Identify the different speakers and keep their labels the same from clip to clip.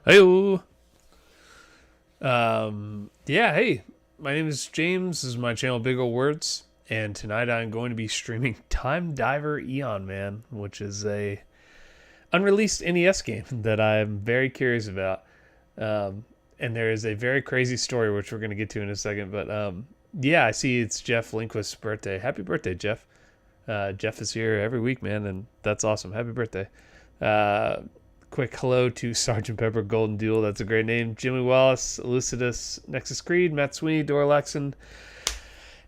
Speaker 1: Hey, yeah, hey, my name is James. This is my channel, Big Ol' Words, and tonight I'm going to be streaming Diver Eon Man, which is a unreleased NES game that I'm very curious about. And there is a very crazy story which we're going to get to in a second. But yeah, I see it's Jeff Lindquist's birthday. Happy birthday, Jeff! Jeff is here every week, man, and that's awesome. Happy birthday! Uh, Quick hello to Sergeant Pepper Golden Duel. That's a great name. Jimmy Wallace, Elucidus, Nexus Creed, Matt Sweeney, Dora Laxon,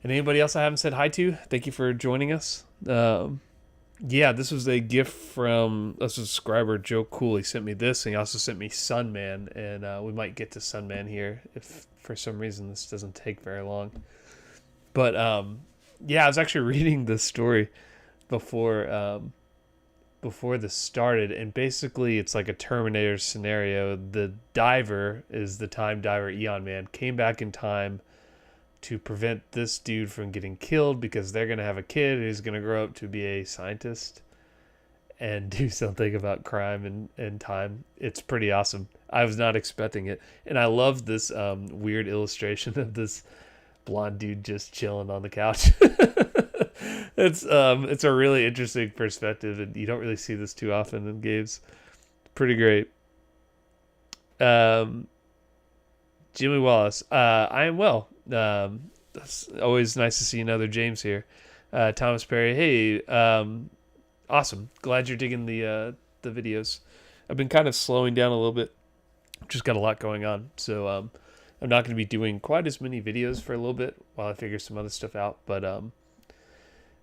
Speaker 1: and anybody else I haven't said hi to. Thank you for joining us. Yeah, this was a gift from a subscriber, Joe Cool. He sent me this, and he also sent me Sunman, and we might get to Sunman here if for some reason this doesn't take very long. But yeah, I was actually reading this story before before this started, and basically it's like a Terminator scenario. The diver is the time diver Eon Man came back in time to prevent this dude from getting killed because they're going to have a kid who's going to grow up to be a scientist and do something about crime and time. It's pretty awesome. I was not expecting it, and I love this weird illustration of this blonde dude just chilling on the couch. It's a really interesting perspective, and you don't really see this too often in games. Pretty great. Um, Jimmy Wallace, I am well. It's always nice to see another James here. Thomas Perry, hey, awesome. Glad you're digging the videos. I've been kind of slowing down a little bit. Just got a lot going on, so I'm not going to be doing quite as many videos for a little bit while I figure some other stuff out. But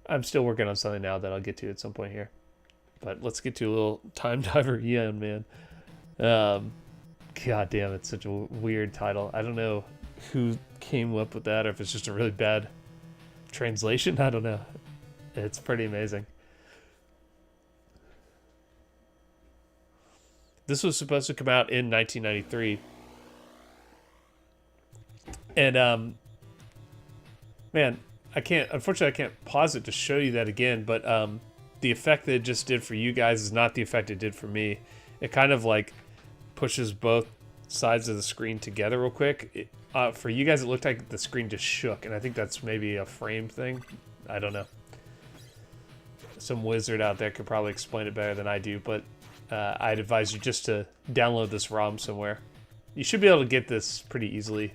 Speaker 1: I'm still working on something now that I'll get to at some point here. But let's get to a little Time Diver Eon Man. God damn, it's such a weird title. I don't know who came up with that, or if it's just a really bad translation. I don't know. It's pretty amazing. This was supposed to come out in 1993. And man, unfortunately I can't pause it to show you that again, but the effect that it just did for you guys is not the effect it did for me. It kind of like pushes both sides of the screen together real quick. For you guys, it looked like the screen just shook, and I think that's maybe a frame thing. I don't know. Some wizard out there could probably explain it better than I do, but I'd advise you just to download this ROM somewhere. You should be able to get this pretty easily.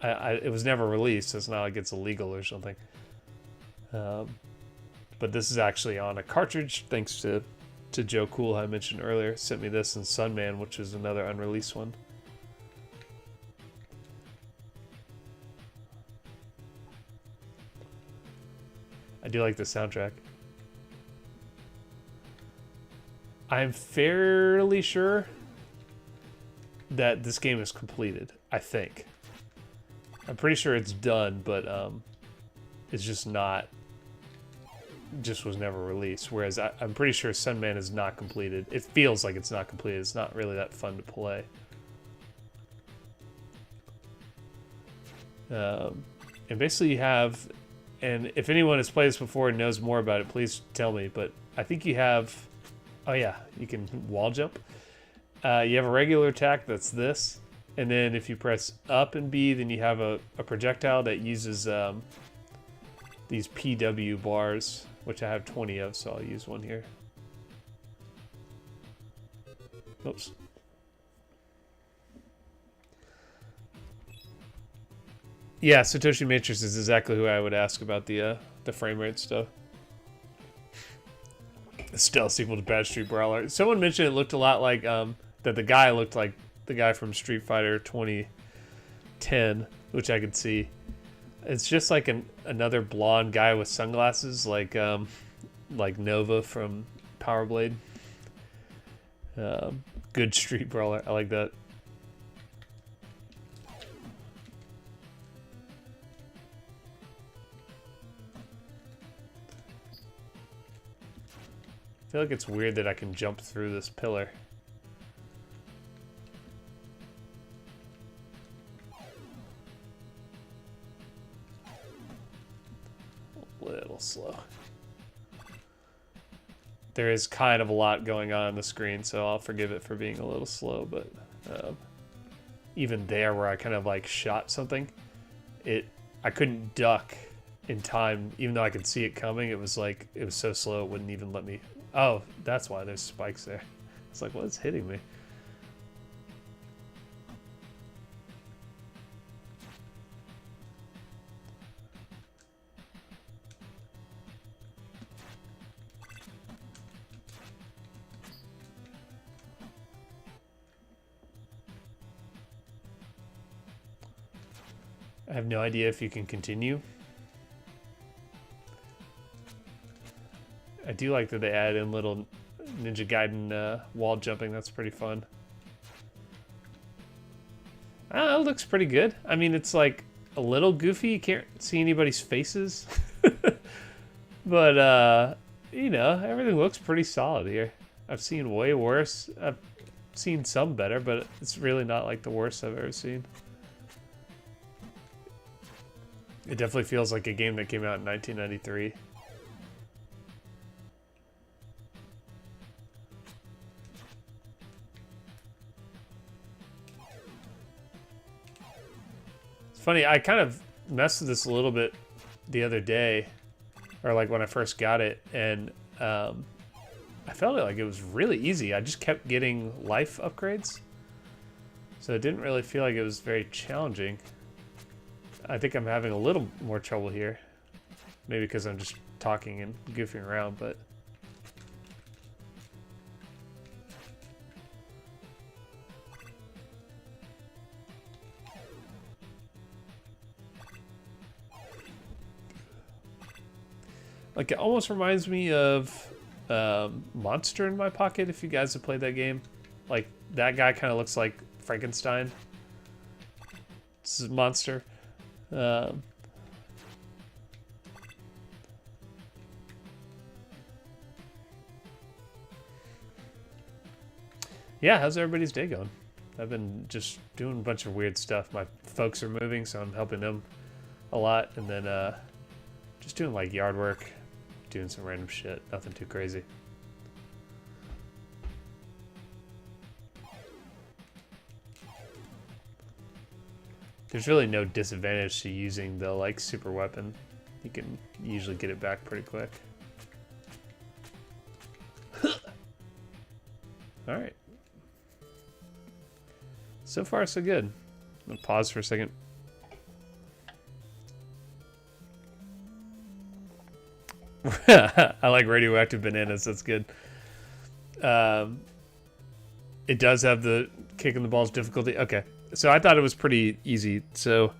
Speaker 1: It was never released, so it's not like it's illegal or something. But this is actually on a cartridge, thanks to Joe Cool, I mentioned earlier. Sent me this in Sunman, which is another unreleased one. I do like the soundtrack. I'm fairly sure that this game is completed, I think. I'm pretty sure it's done, but it's just not, just was never released. Whereas I'm pretty sure Sunman is not completed. It feels like it's not completed. It's not really that fun to play. And basically you have, and if anyone has played this before and knows more about it, please tell me, but I think you have, oh yeah, you can wall jump. You have a regular attack that's this, and then if you press up and B, then you have a projectile that uses these PW bars, which I have 20 of, so I'll use one here. Oops. Yeah, Satoshi Matrix is exactly who I would ask about the frame rate stuff. The stealth sequel to Bad Street Brawler. Someone mentioned it looked a lot like that the guy looked like the guy from Street Fighter 2010, which I could see. It's just like another blonde guy with sunglasses, like Nova from Power Blade. Good Street Brawler. I like that. I feel like it's weird that I can jump through this pillar. A little slow. there is kind of a lot going on the screen, so I'll forgive it for being a little slow, but Even there, where I kind of like shot something, I couldn't duck in time, even though I could see it coming. It was like, it was so slow it wouldn't even let me. Oh, that's why there's spikes there. It's like, what's hitting me? I have no idea if you can continue. I do like that they add in little Ninja Gaiden wall jumping. That's pretty fun. It looks pretty good. I mean, it's like a little goofy. You can't see anybody's faces. But, you know, everything looks pretty solid here. I've seen way worse. I've seen some better, but it's really not like the worst I've ever seen. It definitely feels like a game that came out in 1993. It's funny, I kind of messed with this a little bit the other day, or like when I first got it, and I felt like it was really easy. I just kept getting life upgrades, so it didn't really feel like it was very challenging. I think I'm having a little more trouble here. Maybe because I'm just talking and goofing around, but... Like, it almost reminds me of Monster in My Pocket, if you guys have played that game. Like, that guy kind of looks like Frankenstein. This is Monster. Yeah, how's everybody's day going? I've been just doing a bunch of weird stuff. My folks are moving, so I'm helping them a lot, and then just doing like yard work, doing some random shit, nothing too crazy. There's really no disadvantage to using the like super weapon. You can usually get it back pretty quick. Alright. So far so good. I'm gonna pause for a second. I like radioactive bananas, that's good. It does have the kicking the balls difficulty. Okay. So I thought it was pretty easy. So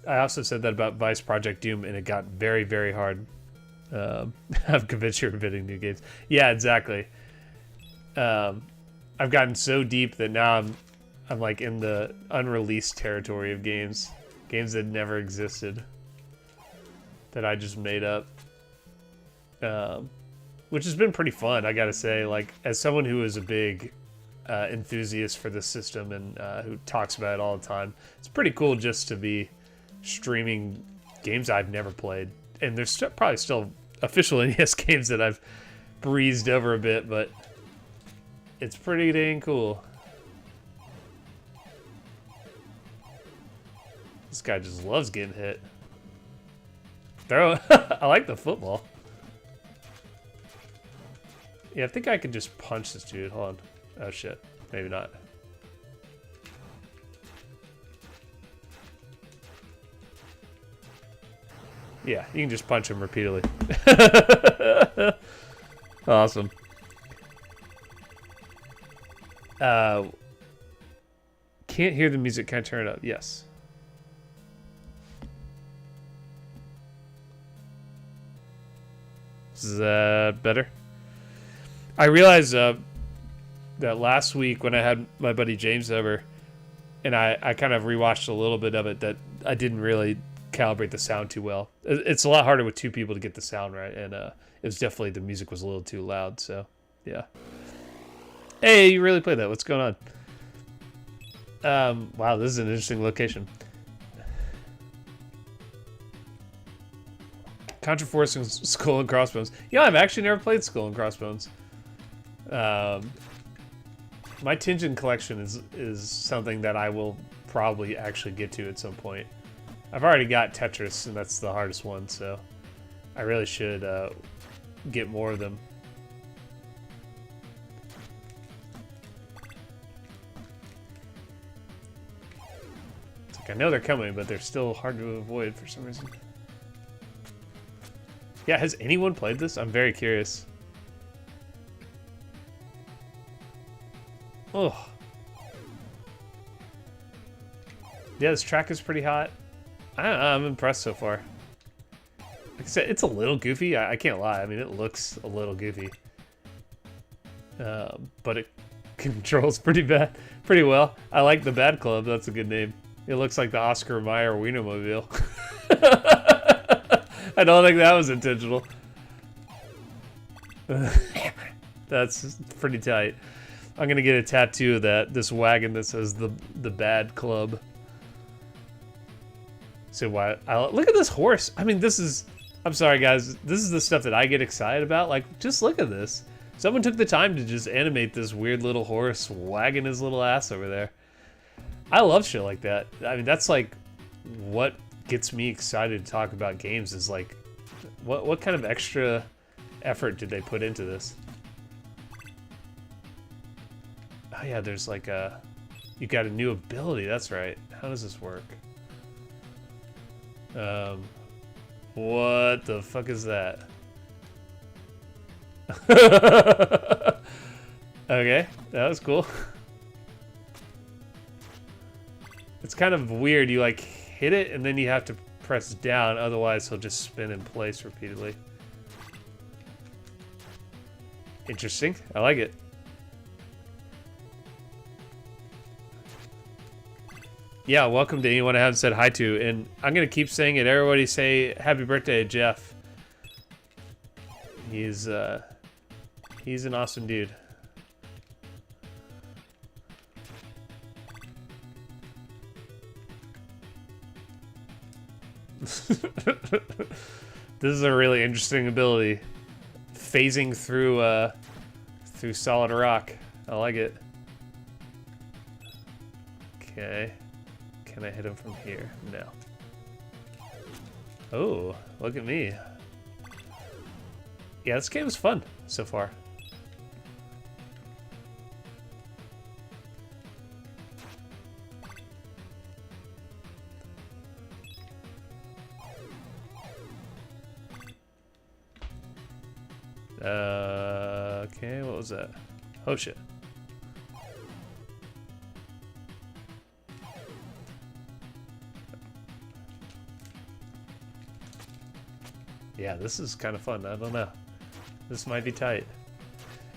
Speaker 1: I also said that about Vice Project Doom, and it got very, very hard. I'm convinced you're inventing new games. Yeah, exactly. I've gotten so deep that now I'm like in the unreleased territory of games that never existed, that I just made up. Which has been pretty fun, I gotta say. Like, as someone who is a big enthusiast for the system and who talks about it all the time, it's pretty cool just to be streaming games I've never played. And there's probably still official NES games that I've breezed over a bit, but it's pretty dang cool. This guy just loves getting hit. I like the football. Yeah, I think I could just punch this dude. Hold on. Oh shit. Maybe not. Yeah, you can just punch him repeatedly. Awesome. Can't hear the music. Can I turn it up? Yes. Is that better? I realized that last week when I had my buddy James over, and I kind of rewatched a little bit of it, that I didn't really calibrate the sound too well. It's a lot harder with two people to get the sound right, and it was definitely, the music was a little too loud, so yeah. Hey, you really played that. What's going on? Wow, this is an interesting location. Contra-Force Skull and Crossbones. Yeah, I've actually never played Skull and Crossbones. My Tintin collection is something that I will probably actually get to at some point. I've already got Tetris, and that's the hardest one, so I really should get more of them. It's like I know they're coming, but they're still hard to avoid for some reason. Yeah, has anyone played this? I'm very curious. Oh. Yeah, this track is pretty hot. I'm impressed so far. Like I said, it's a little goofy. I can't lie. I mean, it looks a little goofy. But it controls pretty well. I like the Bad Club. That's a good name. It looks like the Oscar Mayer Wienermobile. I don't think that was intentional. That's pretty tight. I'm gonna get a tattoo of this wagon that says the Bad Club. So why? Look at this horse. I mean, I'm sorry, guys. This is the stuff that I get excited about. Like, just look at this. Someone took the time to just animate this weird little horse wagging his little ass over there. I love shit like that. I mean, that's like what gets me excited to talk about games. Is like, what kind of extra effort did they put into this? Oh yeah, there's like you got a new ability. That's right. How does this work? What the fuck is that? Okay, that was cool. It's kind of weird. You like hit it and then you have to press down, otherwise he'll just spin in place repeatedly. Interesting. I like it. Yeah, welcome to anyone I haven't said hi to, and I'm gonna keep saying it. Everybody say happy birthday, Jeff. He's an awesome dude. This is a really interesting ability. Phasing through solid rock. I like it. Okay. Can I hit him from here? No. Oh, look at me. Yeah, this game is fun so far. Okay, what was that? Oh shit. Yeah, this is kind of fun. I don't know. This might be tight.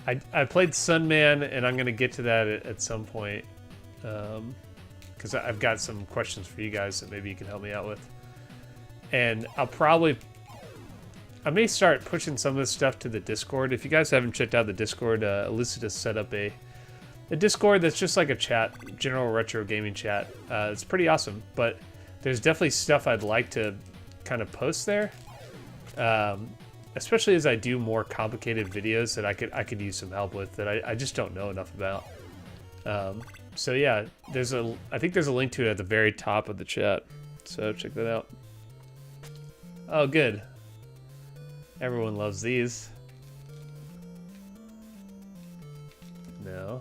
Speaker 1: I played Sunman, and I'm going to get to that at some point. Because I've got some questions for you guys that maybe you can help me out with. And I may start pushing some of this stuff to the Discord. If you guys haven't checked out the Discord, Elucidus set up a Discord that's just like a chat, general retro gaming chat. It's pretty awesome, but there's definitely stuff I'd like to kind of post there. Especially as I do more complicated videos that I could use some help with that I just don't know enough about. So yeah, I think there's a link to it at the very top of the chat. So check that out. Oh, good. Everyone loves these. No.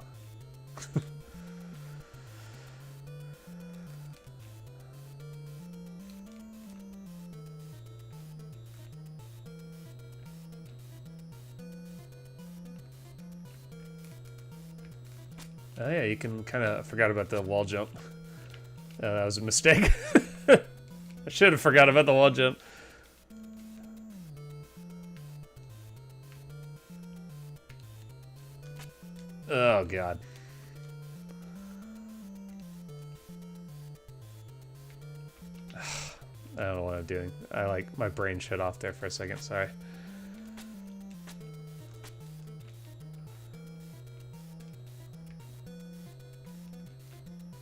Speaker 1: Oh yeah, you can kind of forgot about the wall jump. That was a mistake. I should have forgot about the wall jump. Oh god. I don't know what I'm doing. My brain shut off there for a second, sorry.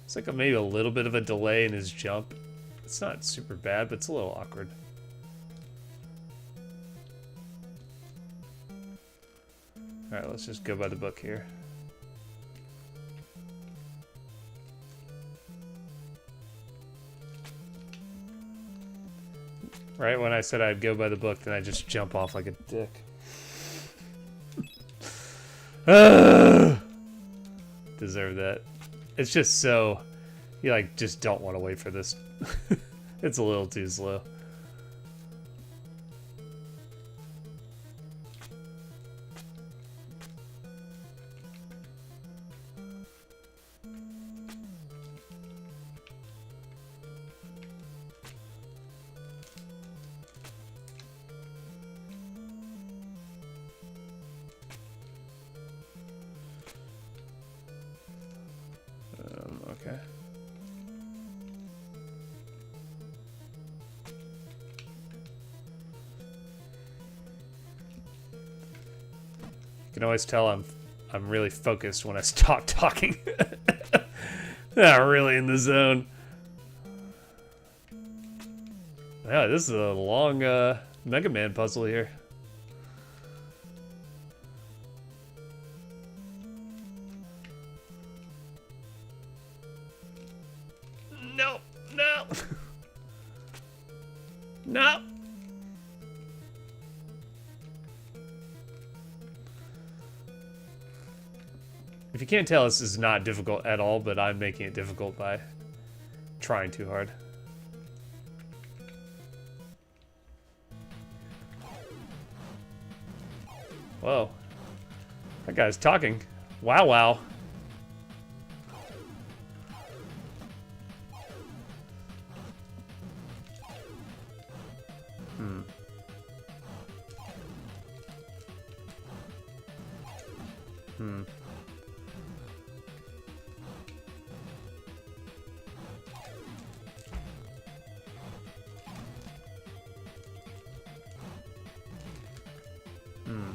Speaker 1: It's like maybe a little bit of a delay in his jump. It's not super bad, but it's a little awkward. Alright, let's just go by the book here. Right when I said I'd go by the book, then I just jump off like a dick. Deserve that. It's just so... You, like, just don't want to wait for this. It's a little too slow. Okay. You can always tell I'm really focused when I stop talking. Not really in the zone. Yeah, this is a long Mega Man puzzle here. No, no. No. If you can't tell, this is not difficult at all, but I'm making it difficult by trying too hard. Whoa. That guy's talking. Wow, wow.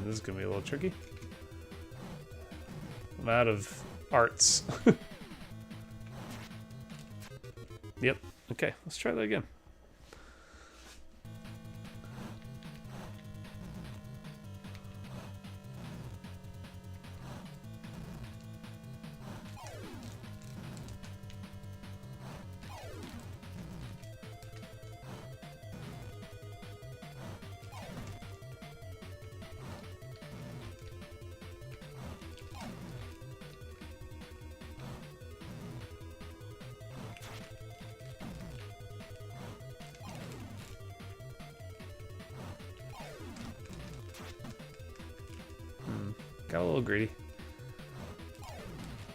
Speaker 1: This is gonna be a little tricky. I'm out of arts. Yep. Okay, let's try that again. Got a little greedy.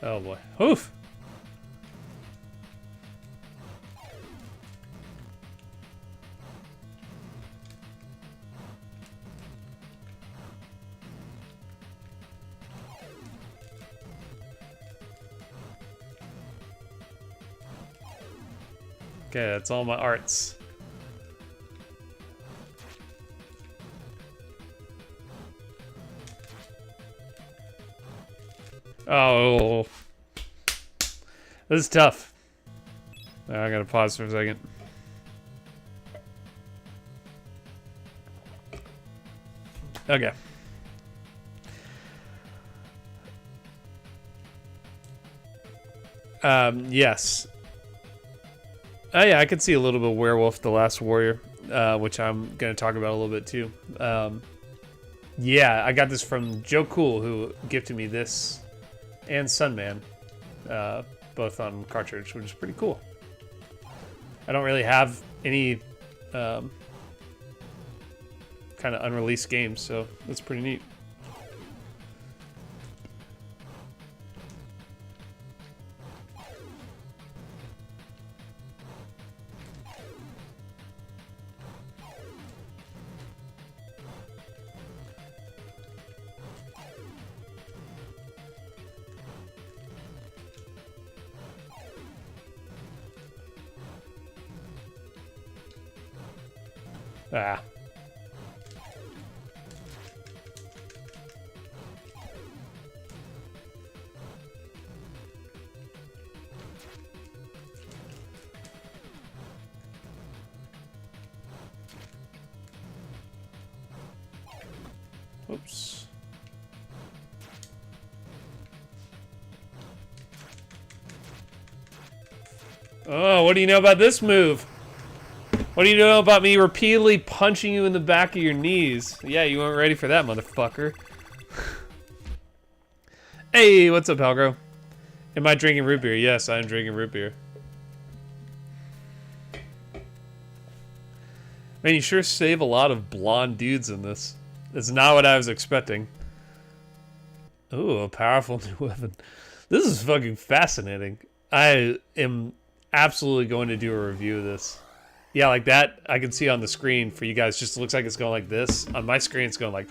Speaker 1: Oh boy. Oof! Okay, that's all my arts. Oh, this is tough. I gotta pause for a second. Okay. Yes. Oh yeah, I could see a little bit of Werewolf, The Last Warrior, which I'm gonna talk about a little bit too. Yeah, I got this from Joe Cool, who gifted me this and Sunman, both on cartridge, which is pretty cool. I don't really have any kind of unreleased games, so that's pretty neat. Ah. Oops. Oh, what do you know about this move? What do you know about me repeatedly punching you in the back of your knees? Yeah, you weren't ready for that, motherfucker. Hey, what's up, Helgro? Am I drinking root beer? Yes, I am drinking root beer. Man, you sure save a lot of blonde dudes in this. That's not what I was expecting. Ooh, a powerful new weapon. This is fucking fascinating. I am absolutely going to do a review of this. Yeah, like that, I can see on the screen for you guys, just looks like it's going like this. On my screen, it's going like...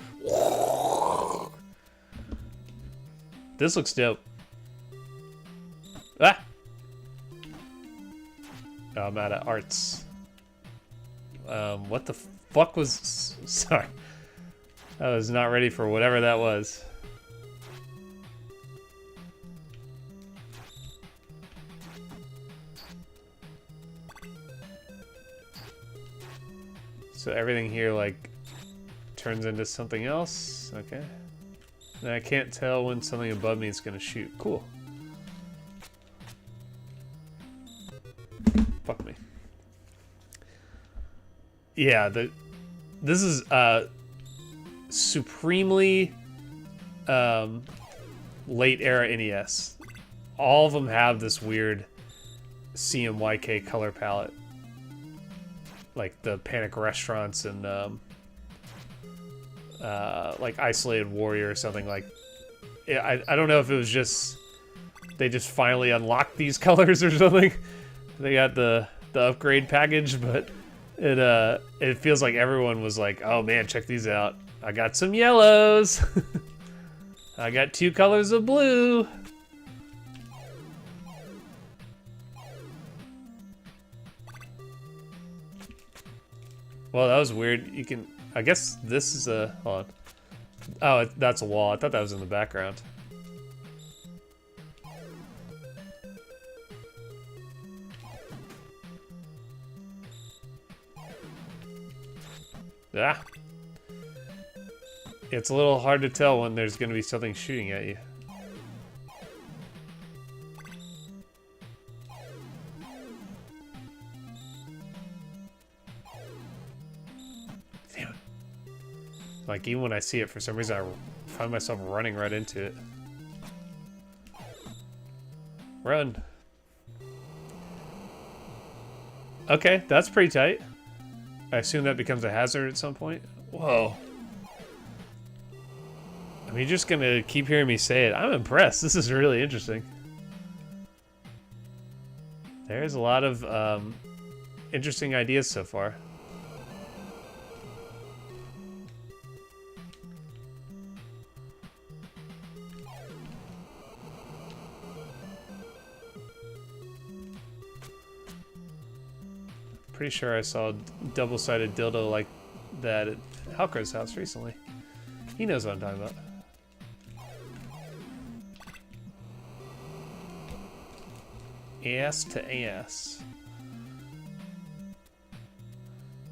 Speaker 1: This looks dope. Ah! Oh, I'm out of arts. What the fuck was... Sorry. I was not ready for whatever that was. So everything here, like, turns into something else? Okay. And I can't tell when something above me is gonna shoot. Cool. Fuck me. Yeah, this is supremely late era NES. All of them have this weird CMYK color palette, like the Panic Restaurants and like Isolated Warrior or something. Like, I don't know if it was just they just finally unlocked these colors or something. They got the upgrade package, but it feels like everyone was like, oh man, check these out. I got some yellows. I got 2 colors of blue. Well, that was weird. You can, I guess this is a, hold on. Oh, that's a wall. I thought that was in the background. Ah. It's a little hard to tell when there's going to be something shooting at you. Damn it. Like, even when I see it, for some reason, I find myself running right into it. Run. Okay, that's pretty tight. I assume that becomes a hazard at some point. Whoa. I mean, you're just gonna keep hearing me say it. I'm impressed. This is really interesting. There's a lot of interesting ideas so far. Pretty sure I saw a double-sided dildo like that at Halker's house recently. He knows what I'm talking about. Ass to ass.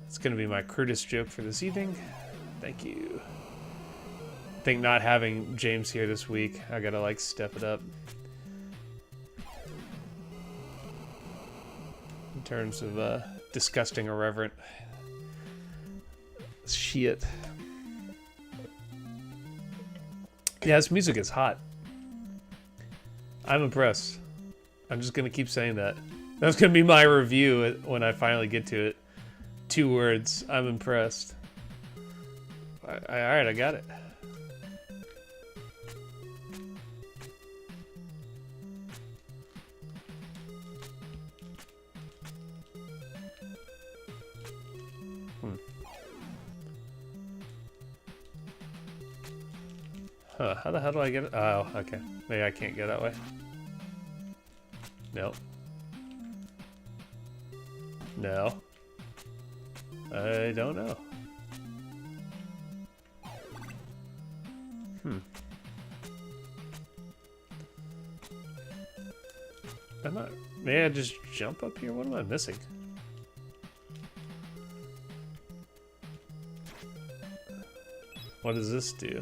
Speaker 1: It's gonna be my crudest joke for this evening. Thank you. I think not having James here this week, I gotta like step it up. In terms of disgusting, irreverent shit. Yeah, this music is hot. I'm impressed. I'm just gonna keep saying that. That's gonna be my review when I finally get to it. 2 words. I'm impressed. Alright, I got it. Huh, how the hell do I get it? Oh, okay. Maybe I can't go that way. Nope. No. I don't know. May I just jump up here? What am I missing? What does this do?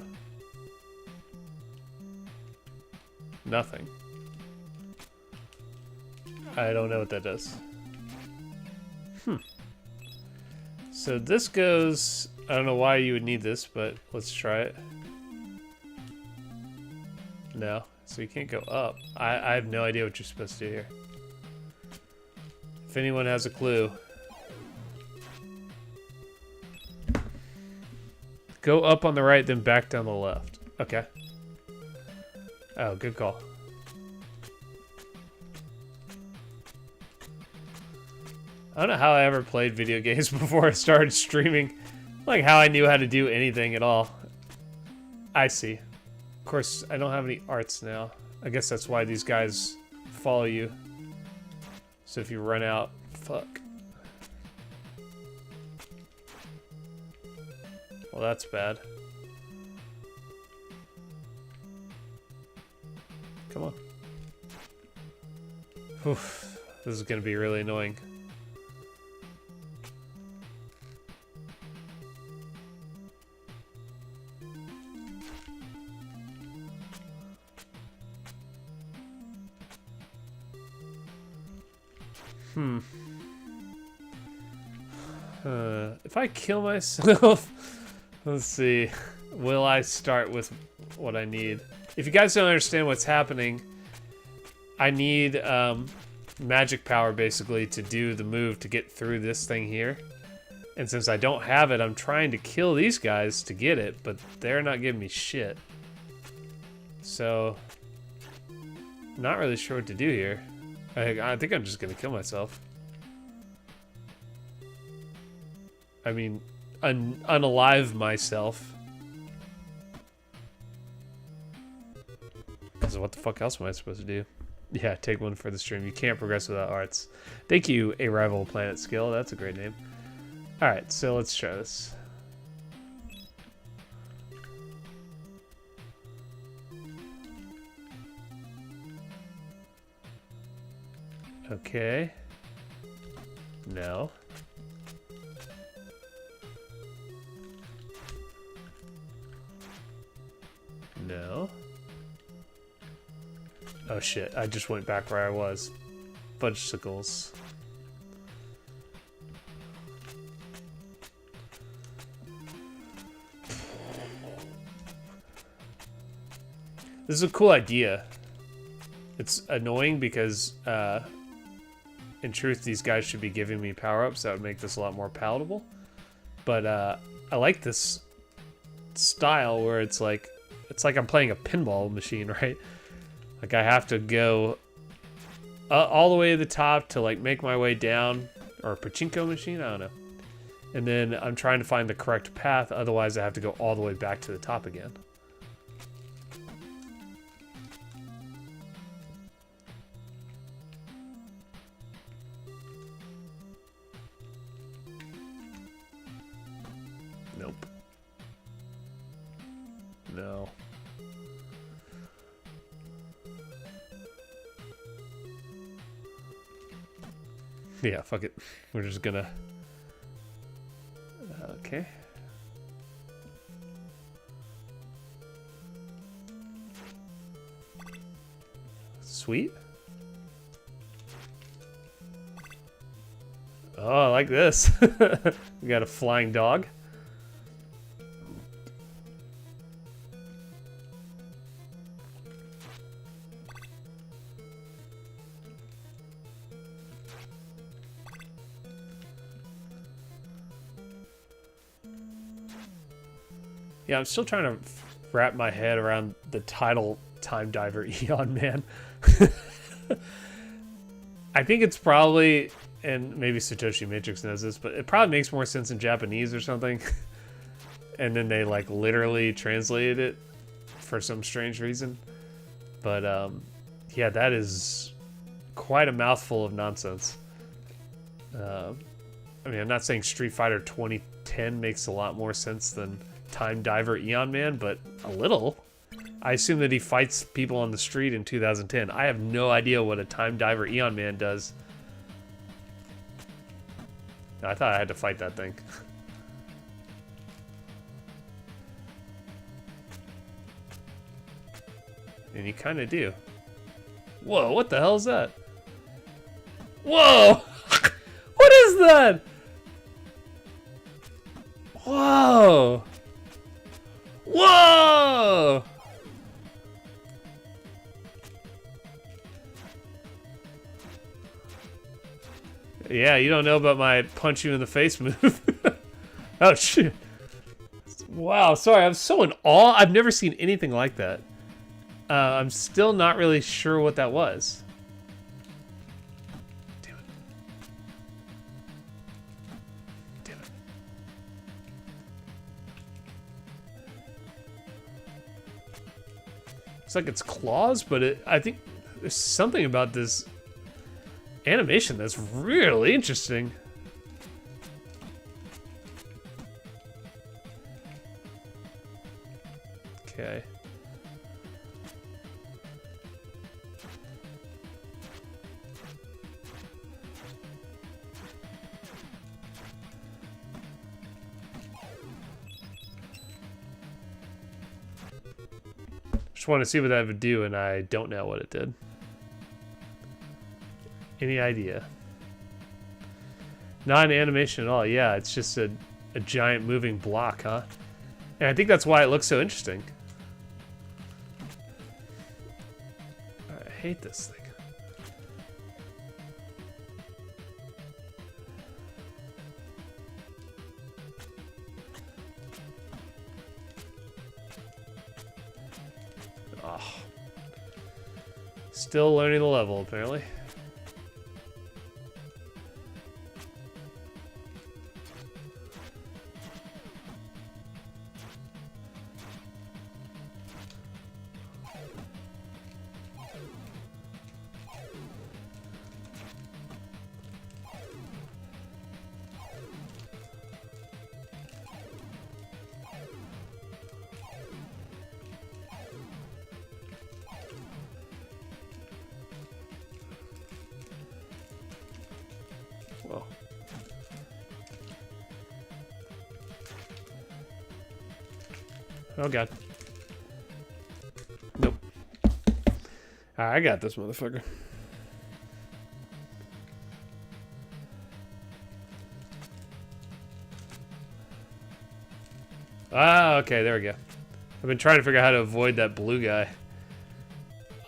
Speaker 1: Nothing. I don't know what that does. So this goes, I don't know why you would need this, but let's try it. No, so you can't go up. I have no idea what you're supposed to do here. If anyone has a clue. Go up on the right, then back down the left. Okay. Oh, good call. I don't know how I ever played video games before I started streaming. Like how I knew how to do anything at all. I see. Of course, I don't have any arts now. I guess that's why these guys follow you. So if you run out, fuck. Well, that's bad. Come on. Oof, this is gonna be really annoying. If I kill myself, let's see. Will I start with what I need? If you guys don't understand what's happening, I need magic power basically to do the move to get through this thing here. And since I don't have it, I'm trying to kill these guys to get it, but they're not giving me shit. So, not really sure what to do here. I think I'm just gonna kill myself. I mean, unalive myself. So what the fuck else am I supposed to do? Yeah, take one for the stream. You can't progress without arts. Thank you, A Rival Planet Skill. That's a great name. Alright, so let's try this. Okay. No. No. Oh shit, I just went back where I was. Fudgesicles. This is a cool idea. It's annoying because, in truth, these guys should be giving me power-ups that would make this a lot more palatable. But, I like this style where it's like I'm playing a pinball machine, right? Like I have to go all the way to the top to like make my way down, or a pachinko machine, I don't know. And then I'm trying to find the correct path, otherwise I have to go all the way back to the top again. Nope. No. Yeah, fuck it. We're just gonna... Okay. Sweet. Oh, I like this. We got a flying dog. Yeah, I'm still trying to wrap my head around the title Time Diver Eon Man. I think it's probably, and maybe Satoshi Matrix knows this, but it probably makes more sense in Japanese or something. And then they like literally translated it for some strange reason. But yeah, that is quite a mouthful of nonsense. I mean, I'm not saying Street Fighter 2010 makes a lot more sense than Time Diver Eon Man, but a little. I assume that he fights people on the street in 2010. I have no idea what a Time Diver Eon Man does. I thought I had to fight that thing. And you kind of do. Whoa, what the hell is that? Whoa! What is that? Whoa! Whoa! Yeah, you don't know about my punch you in the face move. Oh, shit. Wow, sorry, I'm so in awe. I've never seen anything like that. I'm still not really sure what that was. Damn it. Damn it. It's like it's claws, but I think there's something about this animation that's really interesting. Okay. Just want to see what that would do, and I don't know what it did. Any idea? Not an animation at all. Yeah, it's just a giant moving block, huh? And I think that's why it looks so interesting. I hate this thing. Oh. Still learning the level, apparently. Whoa. Oh god. Nope. Alright, I got this motherfucker. Ah, okay, there we go. I've been trying to figure out how to avoid that blue guy.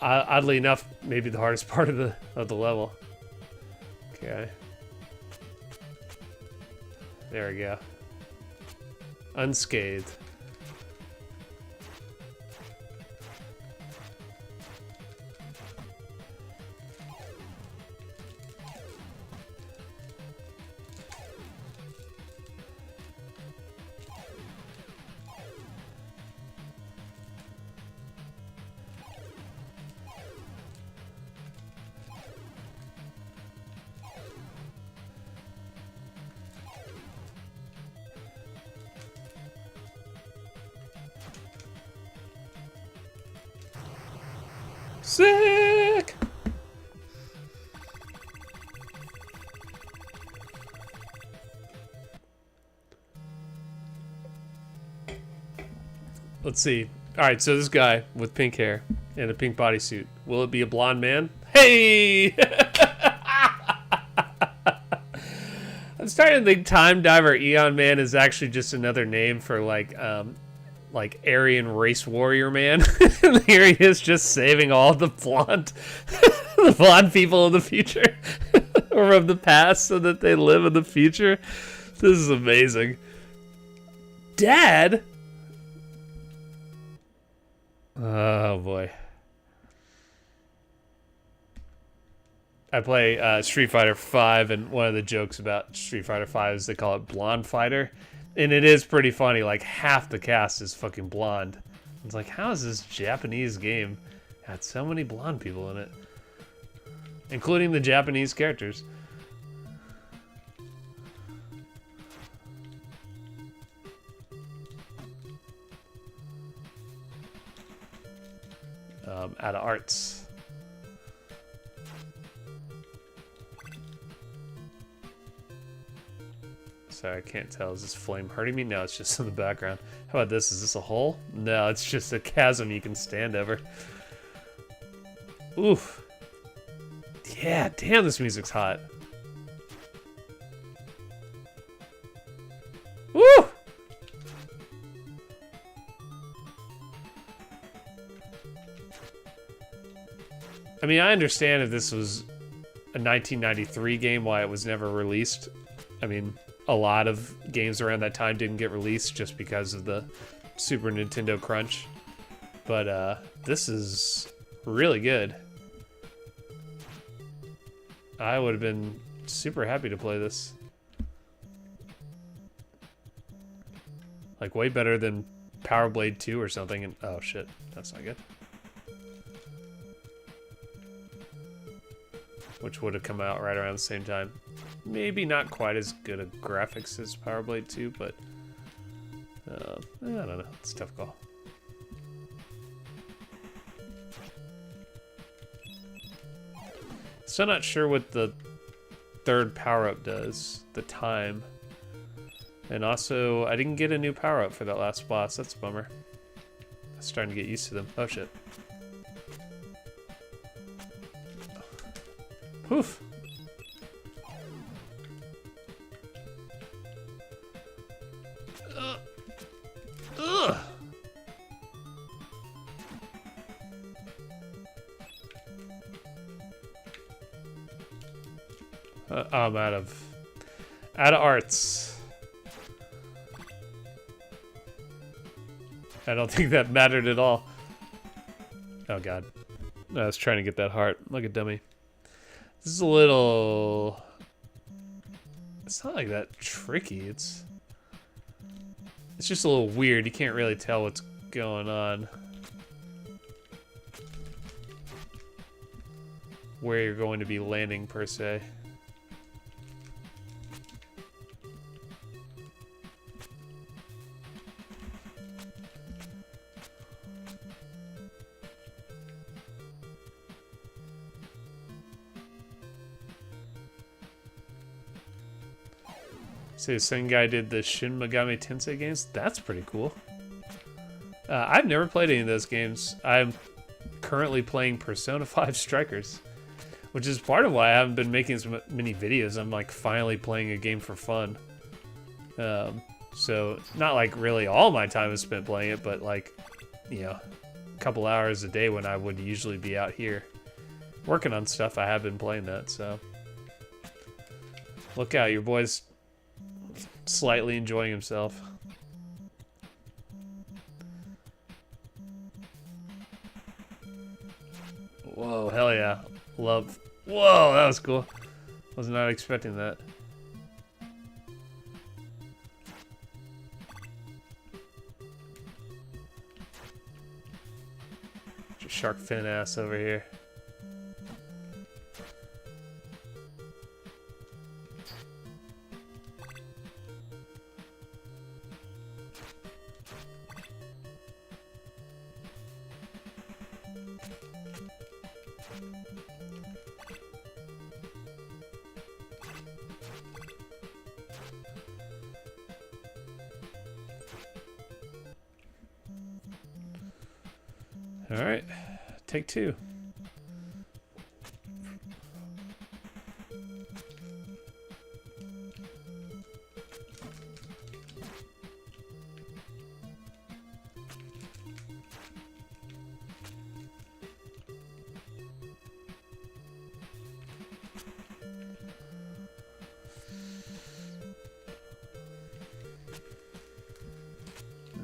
Speaker 1: Oddly enough, maybe the hardest part of the level. Okay. There we go. Unscathed. Sick! Let's see. Alright, so this guy with pink hair and a pink bodysuit. Will it be a blonde man? Hey! I'm starting to think Time Diver Eon Man is actually just another name for like Aryan race warrior man. And here he is just saving all the blonde the blonde people of the future or of the past so that they live in the future. This is amazing. Dad? Oh boy. I play Street Fighter 5, and one of the jokes about Street Fighter 5 is they call it Blonde Fighter. And it is pretty funny, like half the cast is fucking blonde. It's like, how is this Japanese game had so many blonde people in it? Including the Japanese characters. Out of arts. Sorry, I can't tell. Is this flame hurting me? No, it's just in the background. How about this? Is this a hole? No, it's just a chasm you can stand over. Oof. Yeah, damn, this music's hot. Woo! I mean, I understand if this was a 1993 game, why it was never released. I mean, a lot of games around that time didn't get released just because of the Super Nintendo crunch. But this is really good. I would have been super happy to play this. Like, way better than Power Blade 2 or something. And oh shit, that's not good. Which would have come out right around the same time. Maybe not quite as good a graphics as Power Blade 2, but I don't know. It's a tough call. Still not sure what the third power-up does. The time. And also, I didn't get a new power-up for that last boss. That's a bummer. I'm starting to get used to them. Oh shit. Poof. Ugh. I'm out of arts. I don't think that mattered at all. Oh god. I was trying to get that heart. Look at dummy. This is a little... It's not like that tricky. It's just a little weird. You can't really tell what's going on. Where you're going to be landing, per se. So the same guy did the Shin Megami Tensei games. That's pretty cool. I've never played any of those games. I'm currently playing Persona 5 Strikers, which is part of why I haven't been making so many videos. I'm like finally playing a game for fun. So not like really all my time is spent playing it, but like, you know, a couple hours a day when I would usually be out here working on stuff. I have been playing that, so look out, your boy's slightly enjoying himself. Whoa, hell yeah. Love. Whoa, that was cool. Was not expecting that. Just shark fin ass over here. All right, take two.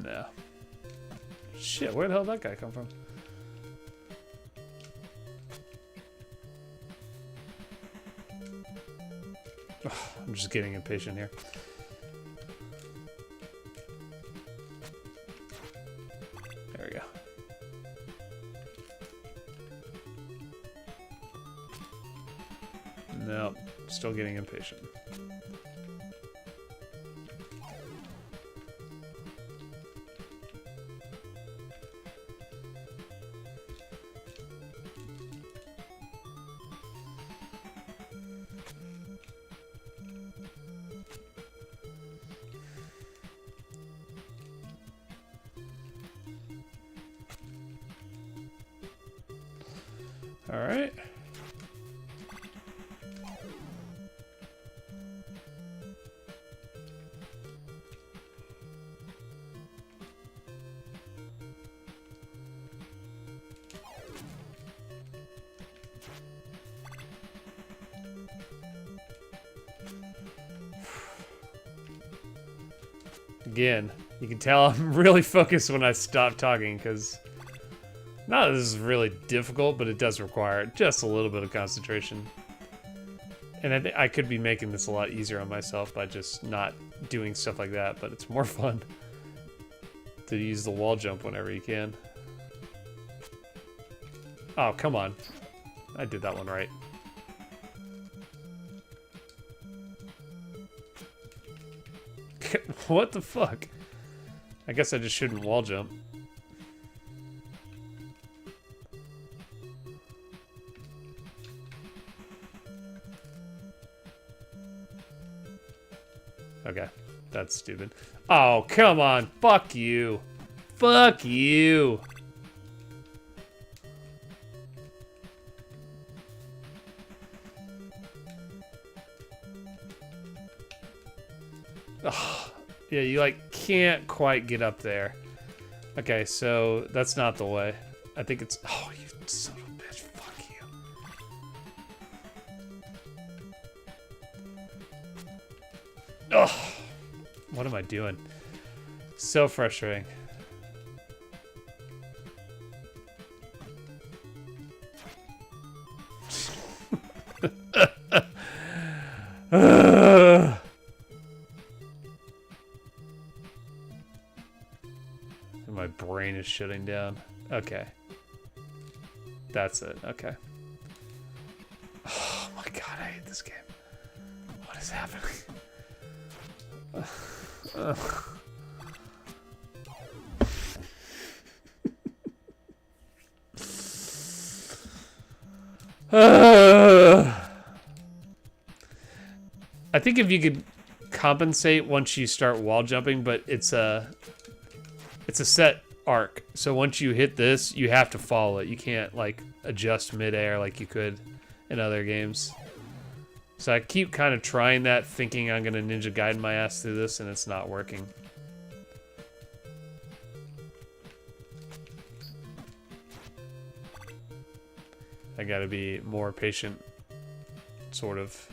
Speaker 1: No. Shit, where the hell did that guy come from? I'm just getting impatient here. There we go. No, still getting impatient. All right. Again, you can tell I'm really focused when I stop talking, because not that this is really difficult, but it does require just a little bit of concentration. And I think I could be making this a lot easier on myself by just not doing stuff like that, but it's more fun to use the wall jump whenever you can. Oh, come on. I did that one right. What the fuck? I guess I just shouldn't wall jump. Okay, that's stupid. Oh, come on. Fuck you. Fuck you. Oh, yeah, you like can't quite get up there. Okay, so that's not the way. I think it's... Oh, you son of a bitch. Fuck you. Oh, what am I doing? So frustrating. My brain is shutting down. Okay. That's it. Okay. Oh my god, I hate this game. What is happening? I think if you could compensate once you start wall jumping, but it's a set arc. So once you hit this, you have to follow it. You can't like adjust midair like you could in other games. So I keep kind of trying that, thinking I'm gonna Ninja Gaiden my ass through this, and it's not working. I gotta be more patient, sort of.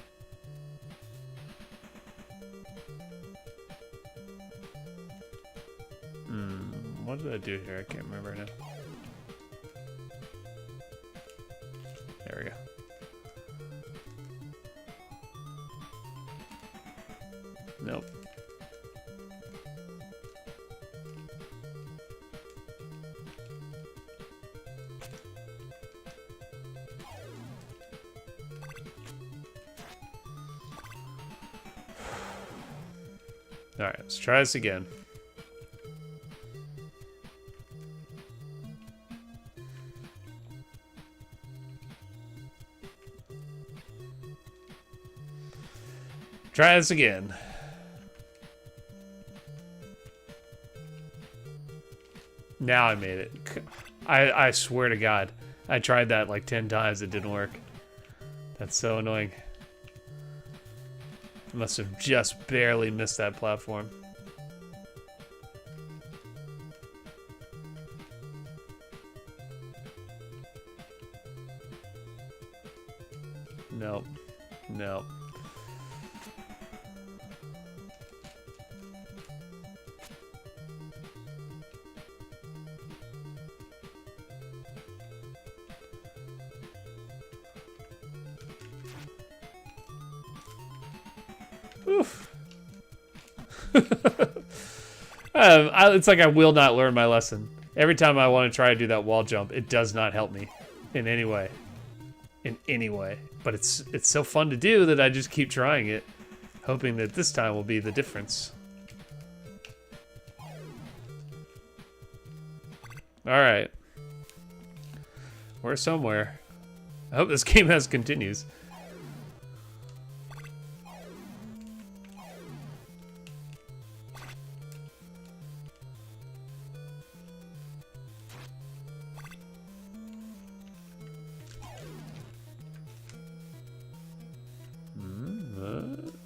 Speaker 1: What did I do here? I can't remember now. There we go. Nope. All right, let's try this again. Try this again. Now I made it. I swear to God. I tried that like 10 times. It didn't work. That's so annoying. I must have just barely missed that platform. Nope. Nope. Oof. It's like I will not learn my lesson. Every time I want to try to do that wall jump, it does not help me in any way. In any way. But it's so fun to do that I just keep trying it, hoping that this time will be the difference. Alright. We're somewhere. I hope this game has continues.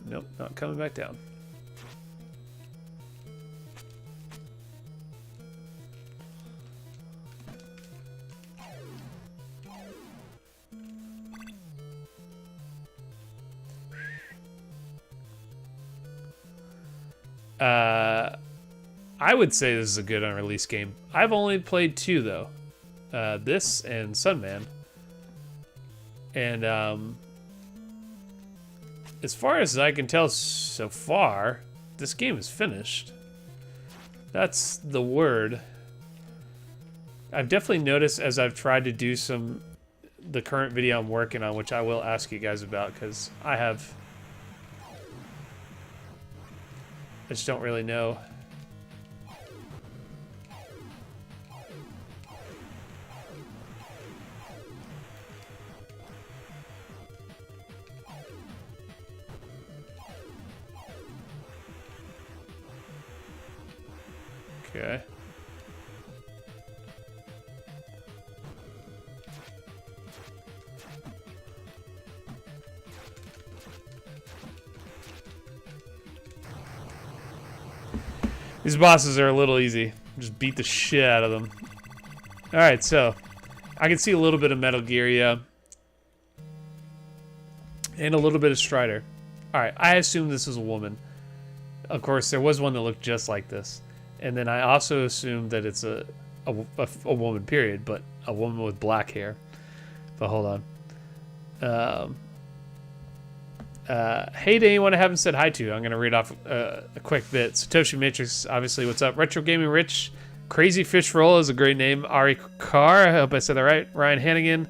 Speaker 1: Nope, not coming back down. I would say this is a good unreleased game. I've only played 2 though. This and Sunman. And as far as I can tell so far, this game is finished. That's the word. I've definitely noticed as I've tried to do the current video I'm working on, which I will ask you guys about, because I just don't really know. Okay. These bosses are a little easy. Just beat the shit out of them. Alright, so I can see a little bit of Metal Gear, yeah. And a little bit of Strider. Alright, I assume this is a woman. Of course, there was one that looked just like this. And then I also assumed that it's a woman, period, but a woman with black hair. But hold on. Hey to anyone I haven't said hi to. I'm going to read off a quick bit. Satoshi Matrix, obviously, what's up? Retro Gaming Rich. Crazy Fish Roll is a great name. Ari Carr, I hope I said that right. Ryan Hannigan.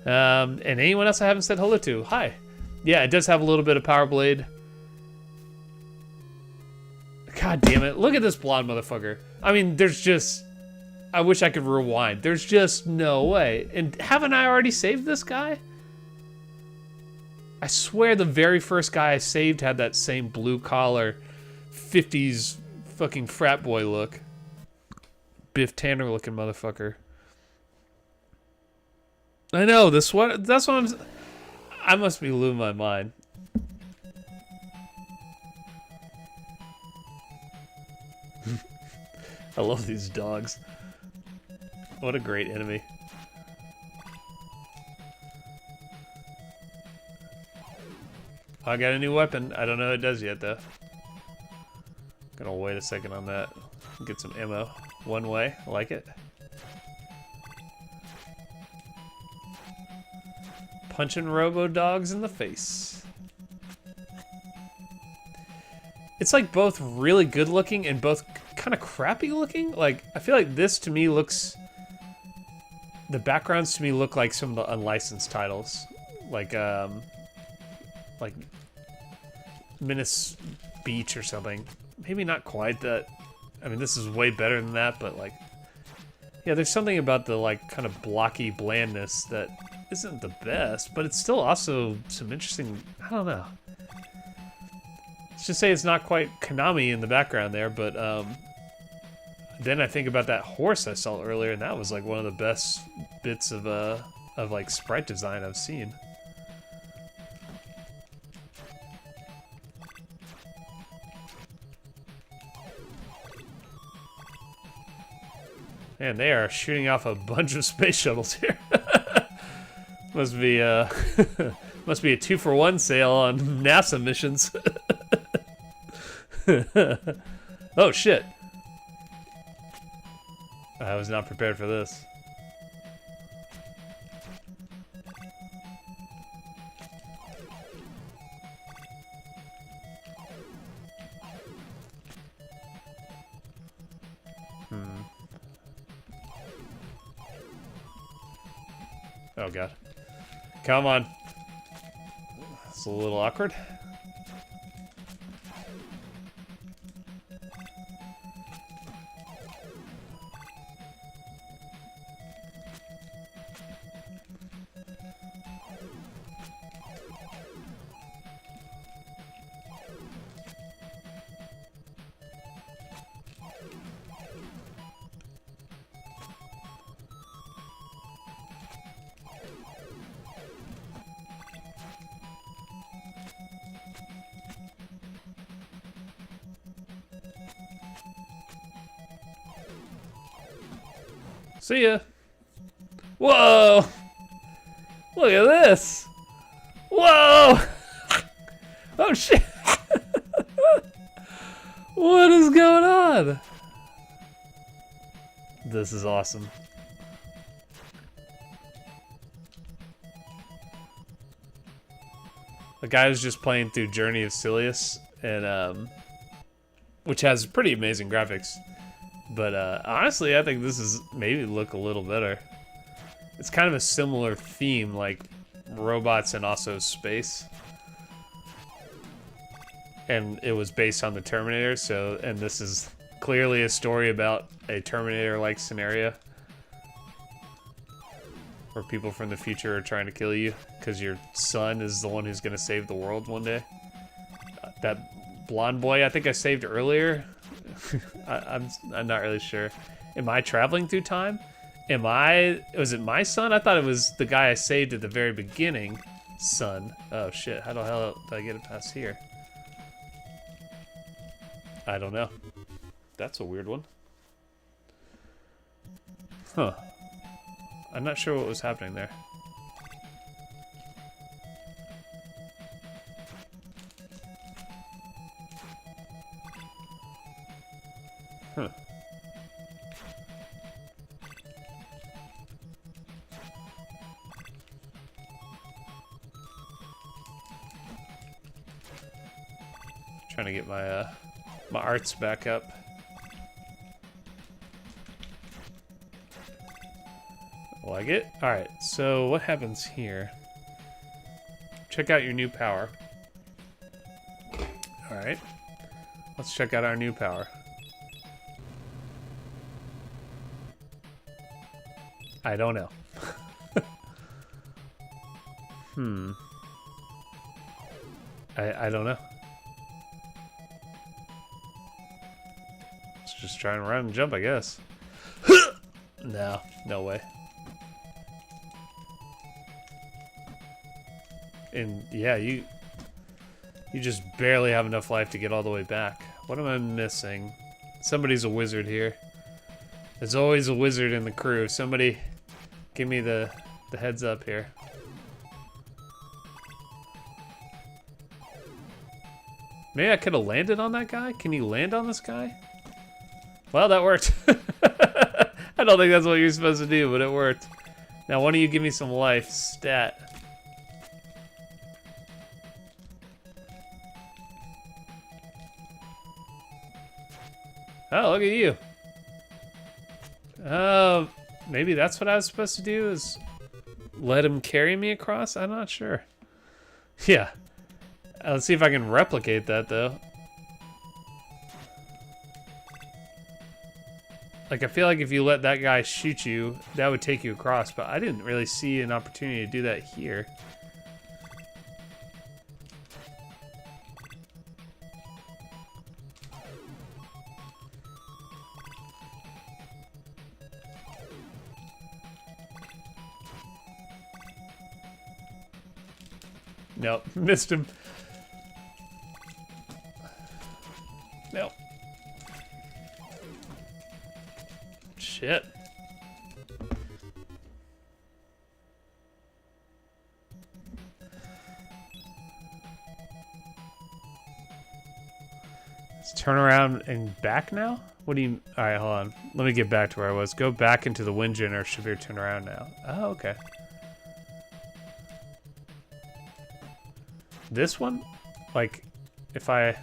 Speaker 1: And anyone else I haven't said hello to. Hi. Yeah, it does have a little bit of Power Blade. God damn it. Look at this blonde motherfucker. I mean, there's just... I wish I could rewind. There's just no way. And haven't I already saved this guy? I swear the very first guy I saved had that same blue collar 50s fucking frat boy look. Biff Tanner looking motherfucker. I know, that's what I must be losing my mind. I love these dogs. What a great enemy. I got a new weapon. I don't know what it does yet, though. Gonna wait a second on that. Get some ammo. One way. I like it. Punching robo-dogs in the face. It's like both really good looking and both kind of crappy looking. Like, I feel like this to me looks... The backgrounds to me look like some of the unlicensed titles. Like Venice Beach or something. Maybe not quite that. I mean, this is way better than that, but like, yeah, there's something about the like kind of blocky blandness that isn't the best, but it's still also some interesting, I don't know. Let's just say it's not quite Konami in the background there, but then I think about that horse I saw earlier, and that was like one of the best bits of like sprite design I've seen. Man, they are shooting off a bunch of space shuttles here. Must be a 2-for-1 sale on NASA missions. Oh shit. I was not prepared for this. Oh god. Come on. It's a little awkward. See ya. Whoa! Look at this! Whoa! Oh shit! What is going on? This is awesome. The guy was just playing through Journey of Silius, and which has pretty amazing graphics. But honestly, I think this is maybe look a little better. It's kind of a similar theme, like robots and also space. And it was based on the Terminator, so, and this is clearly a story about a Terminator-like scenario where people from the future are trying to kill you because your son is the one who's going to save the world one day. That blonde boy I think I saved earlier, I'm not really sure. Am I traveling through time? Was it my son? I thought it was the guy I saved at the very beginning. Son. Oh shit, how the hell did I get it past here? I don't know. That's a weird one. Huh. I'm not sure what was happening there. Huh. Trying to get my my arts back up. Like it? Alright, so what happens here? Check out your new power. Alright. Let's check out our new power. I don't know. I don't know. Let's just try and run and jump, I guess. No way. And yeah, you just barely have enough life to get all the way back. What am I missing? Somebody's a wizard here. There's always a wizard in the crew. Somebody give me the heads up here. Maybe I could have landed on that guy? Can you land on this guy? Well, that worked. I don't think that's what you're supposed to do, but it worked. Now, why don't you give me some life stat? Oh, look at you. Maybe that's what I was supposed to do, is let him carry me across? I'm not sure. Yeah. Let's see if I can replicate that, though. Like, I feel like if you let that guy shoot you, that would take you across, but I didn't really see an opportunity to do that here. Nope, missed him. Nope. Shit. Let's turn around and back now? What do you... Alright, hold on. Let me get back to where I was. Go back into the wind gen, or should we turn around now? Oh, okay. This one? Like, if I... Are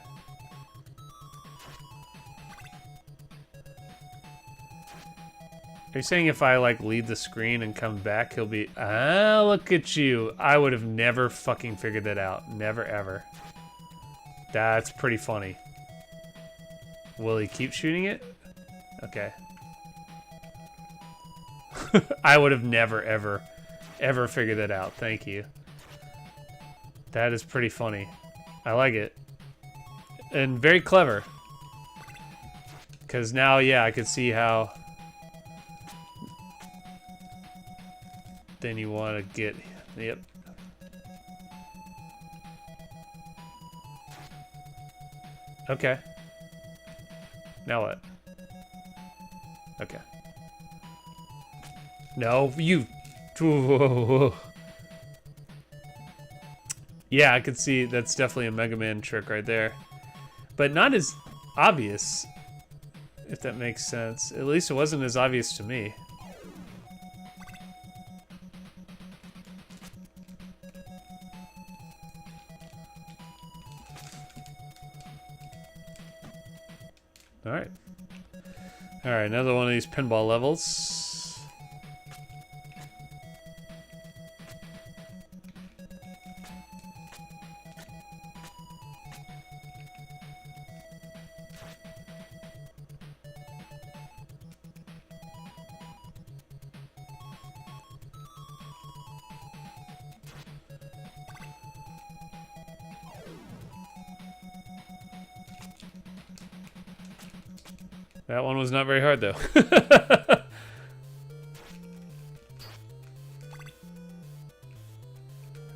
Speaker 1: you saying if I, like, leave the screen and come back, he'll be... Ah, look at you. I would have never fucking figured that out. Never, ever. That's pretty funny. Will he keep shooting it? Okay. I would have never, ever figured that out. Thank you. That is pretty funny. I like it. And very clever. Because now, yeah, I could see how... Then you want to get... Yep. Okay. Now what? Okay. No, you... Whoa. Yeah, I could see that's definitely a Mega Man trick right there. But not as obvious if that makes sense. At least it wasn't as obvious to me. Alright. Alright, another one of these pinball levels. That one was not very hard, though. I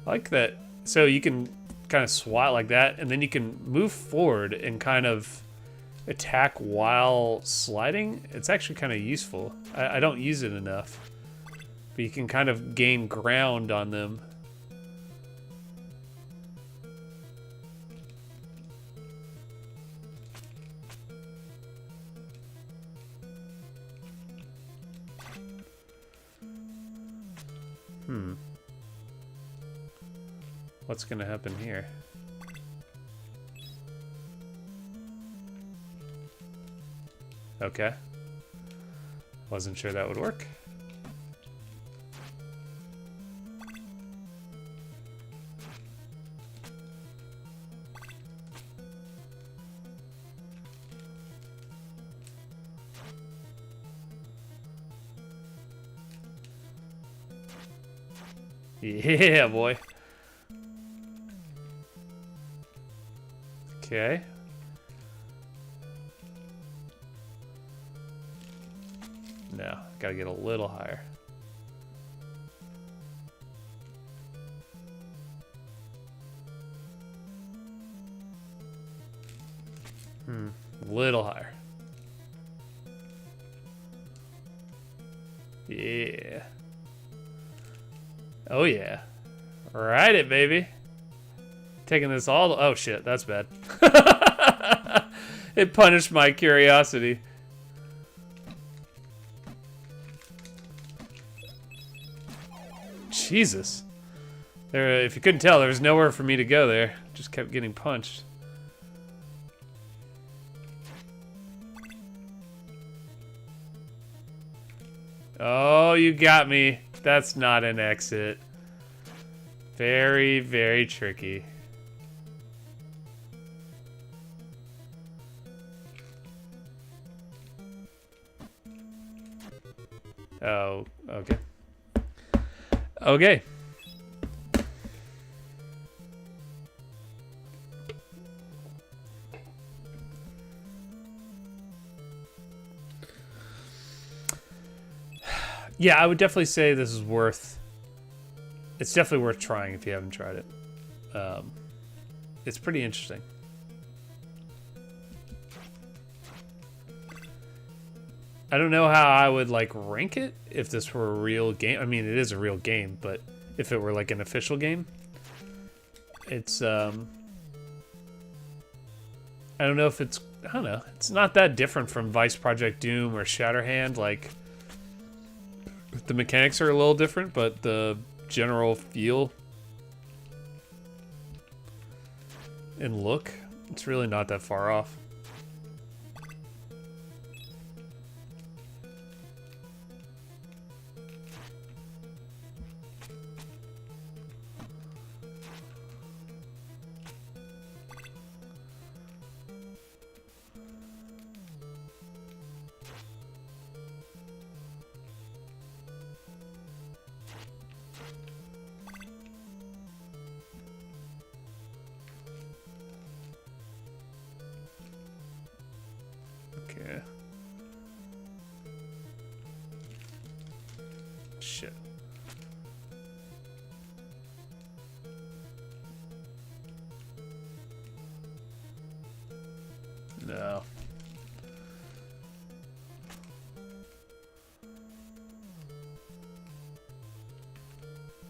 Speaker 1: like that. So you can kind of swat like that, and then you can move forward and kind of attack while sliding. It's actually kind of useful. I don't use it enough. But you can kind of gain ground on them. What's gonna happen here? Okay. Wasn't sure that would work. Yeah, boy. Okay. No, gotta get a little higher. A little higher. Yeah. Oh yeah. Ride it, baby. Taking this all... Oh shit, that's bad. It punished my curiosity. Jesus. There, if you couldn't tell, there was nowhere for me to go there. Just kept getting punched. Oh, you got me. That's not an exit. Very, very tricky. Oh, okay. Okay. Yeah, I would definitely say this is worth... It's definitely worth trying if you haven't tried it. It's pretty interesting. I don't know how I would, like, rank it if this were a real game. I mean, it is a real game, but if it were, like, an official game, it's, I don't know if it's... I don't know. It's not that different from Vice Project Doom or Shatterhand. Like, the mechanics are a little different, but the general feel and look, it's really not that far off. Okay. Shit. No.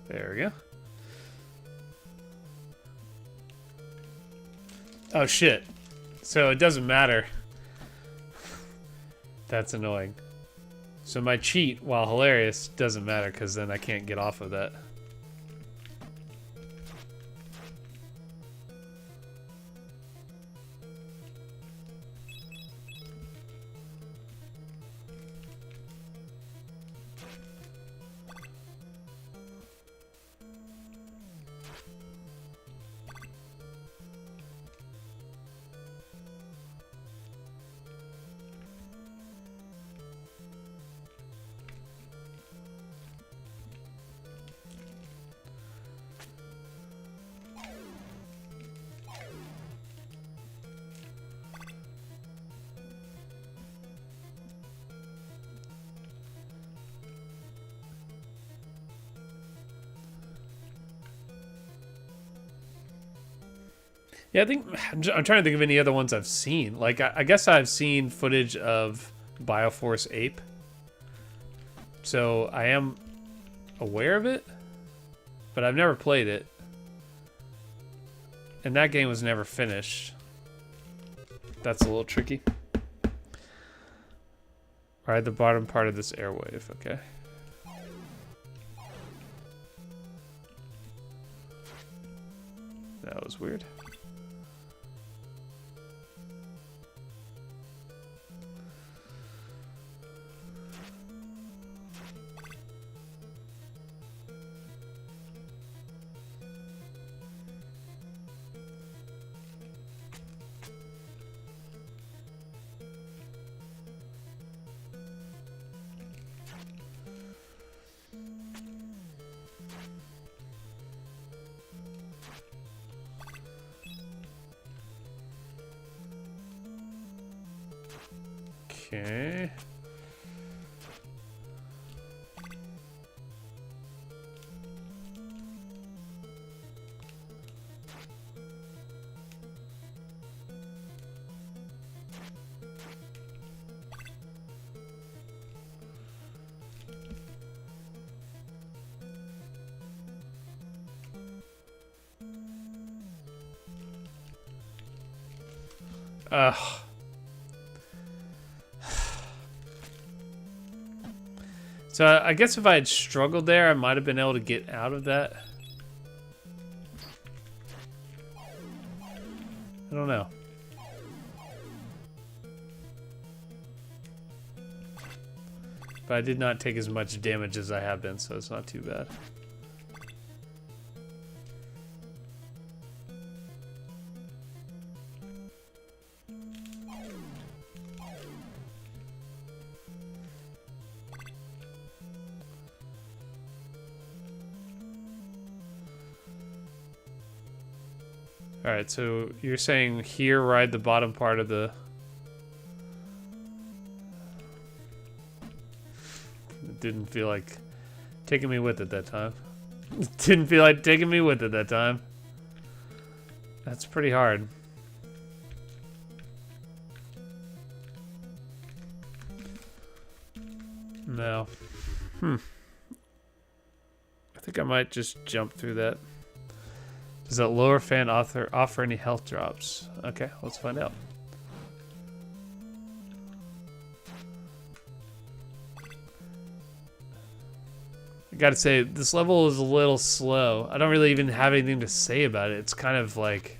Speaker 1: There we go. Oh shit. So it doesn't matter. That's annoying. So my cheat, while hilarious, doesn't matter because then I can't get off of that. Yeah, I think I'm trying to think of any other ones I've seen. Like, I guess I've seen footage of Bioforce Ape. So I am aware of it, but I've never played it. And that game was never finished. That's a little tricky. Ride the bottom part of this airwave, okay. That was weird. Okay. Ugh. So I guess if I had struggled there, I might have been able to get out of that. I don't know. But I did not take as much damage as I have been, so it's not too bad. Alright, so you're saying here ride the bottom part of the... It didn't feel like taking me with it that time. It didn't feel like taking me with it that time. That's pretty hard. No. I think I might just jump through that. Does that lower fan offer any health drops? Okay, let's find out. I gotta say, this level is a little slow. I don't really even have anything to say about it. It's kind of like...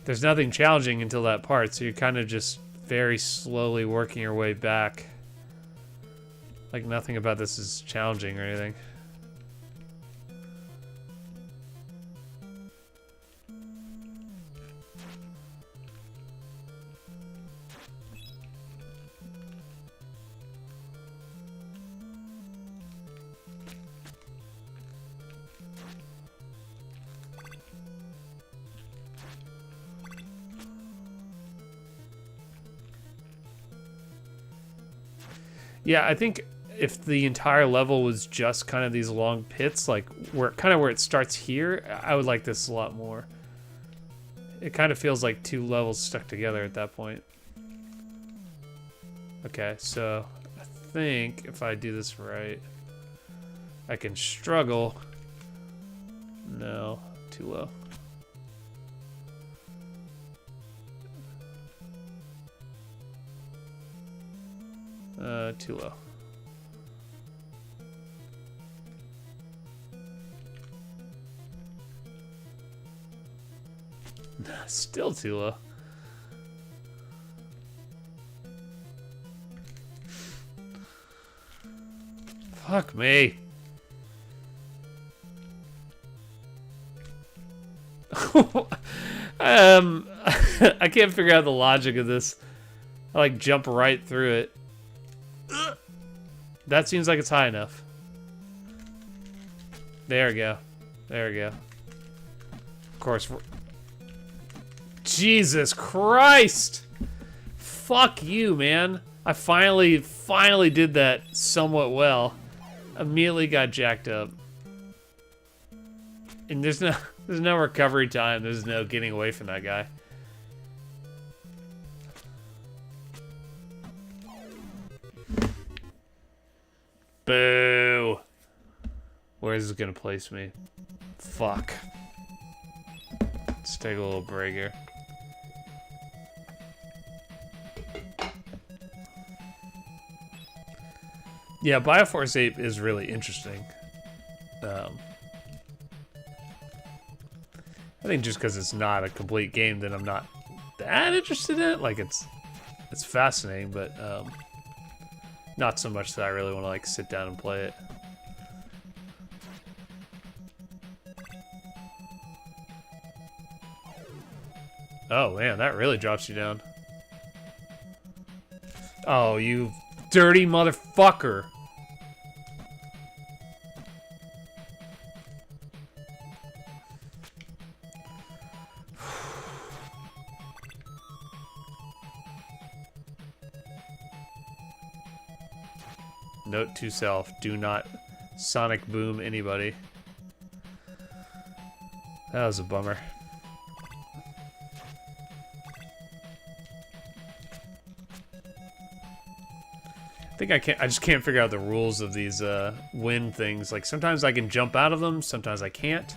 Speaker 1: There's nothing challenging until that part, so you're kind of just very slowly working your way back. Like nothing about this is challenging or anything. Yeah, I think if the entire level was just kind of these long pits, like where it starts here, I would like this a lot more. It kind of feels like two levels stuck together at that point. Okay, so I think if I do this right, I can struggle. No, too low. Too low. Still too low. Fuck me. I can't figure out the logic of this. I like jump right through it. That seems like it's high enough. There we go. There we go. Of course. Jesus Christ! Fuck you, man. I finally did that somewhat well. Immediately got jacked up. And there's no recovery time. There's no getting away from that guy. Boo! Where is this gonna place me? Fuck. Let's take a little break here. Yeah, Bioforce 8 is really interesting. I think just because it's not a complete game, then I'm not that interested in it. Like it's fascinating, but not so much that I really want to like sit down and play it. Oh man, that really drops you down. Oh, you dirty motherfucker. Note to self, do not sonic boom anybody. That was a bummer. I just can't figure out the rules of these wind things. Like sometimes I can jump out of them, sometimes I can't.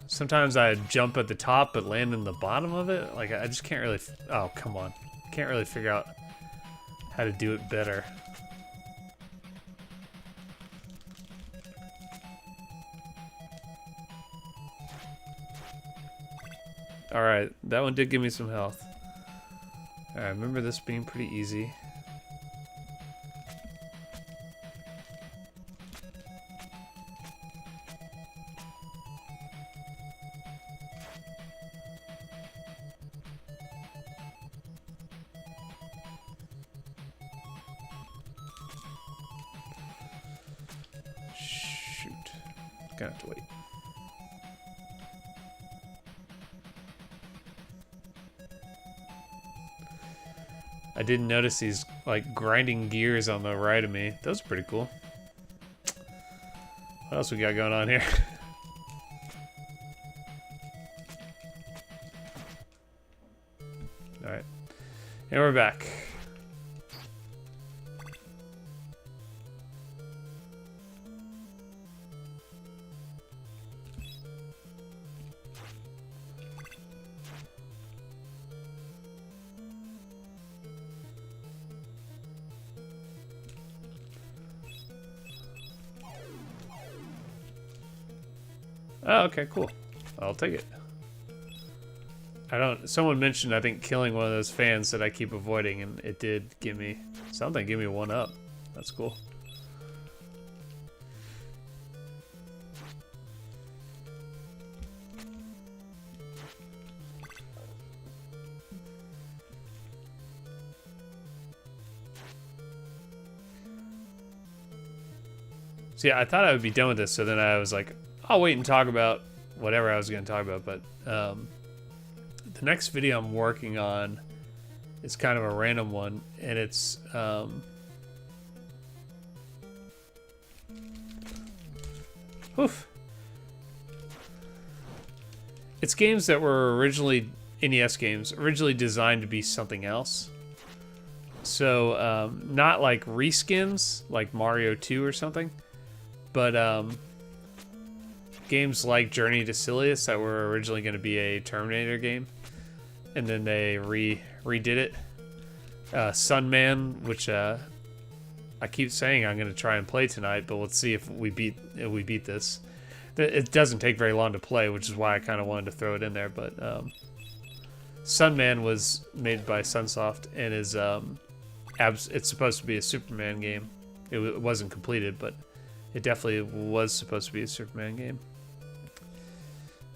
Speaker 1: Sometimes I jump at the top but land in the bottom of it. Like I just can't really, oh come on. Can't really figure out how to do it better. Alright, that one did give me some health. I remember this being pretty easy. Shoot. Gonna have to wait. I didn't notice these like grinding gears on the right of me. Those are pretty cool. What else we got going on here? All right, and we're back. Oh, okay, cool. I'll take it. Someone mentioned, I think, killing one of those fans that I keep avoiding, and it did give me something, give me one up. That's cool. So yeah, I thought I would be done with this, so then I was like, I'll wait and talk about whatever I was going to talk about, but the next video I'm working on is kind of a random one, and it's it's games that were originally NES games, originally designed to be something else. So not like reskins like Mario 2 or something, but games like Journey to Silius that were originally going to be a Terminator game, and then they redid it. Sunman, which I keep saying I'm going to try and play tonight, but let's see if we beat this. It doesn't take very long to play, which is why I kind of wanted to throw it in there. But Sunman was made by Sunsoft and is it's supposed to be a Superman game. It wasn't completed, but it definitely was supposed to be a Superman game.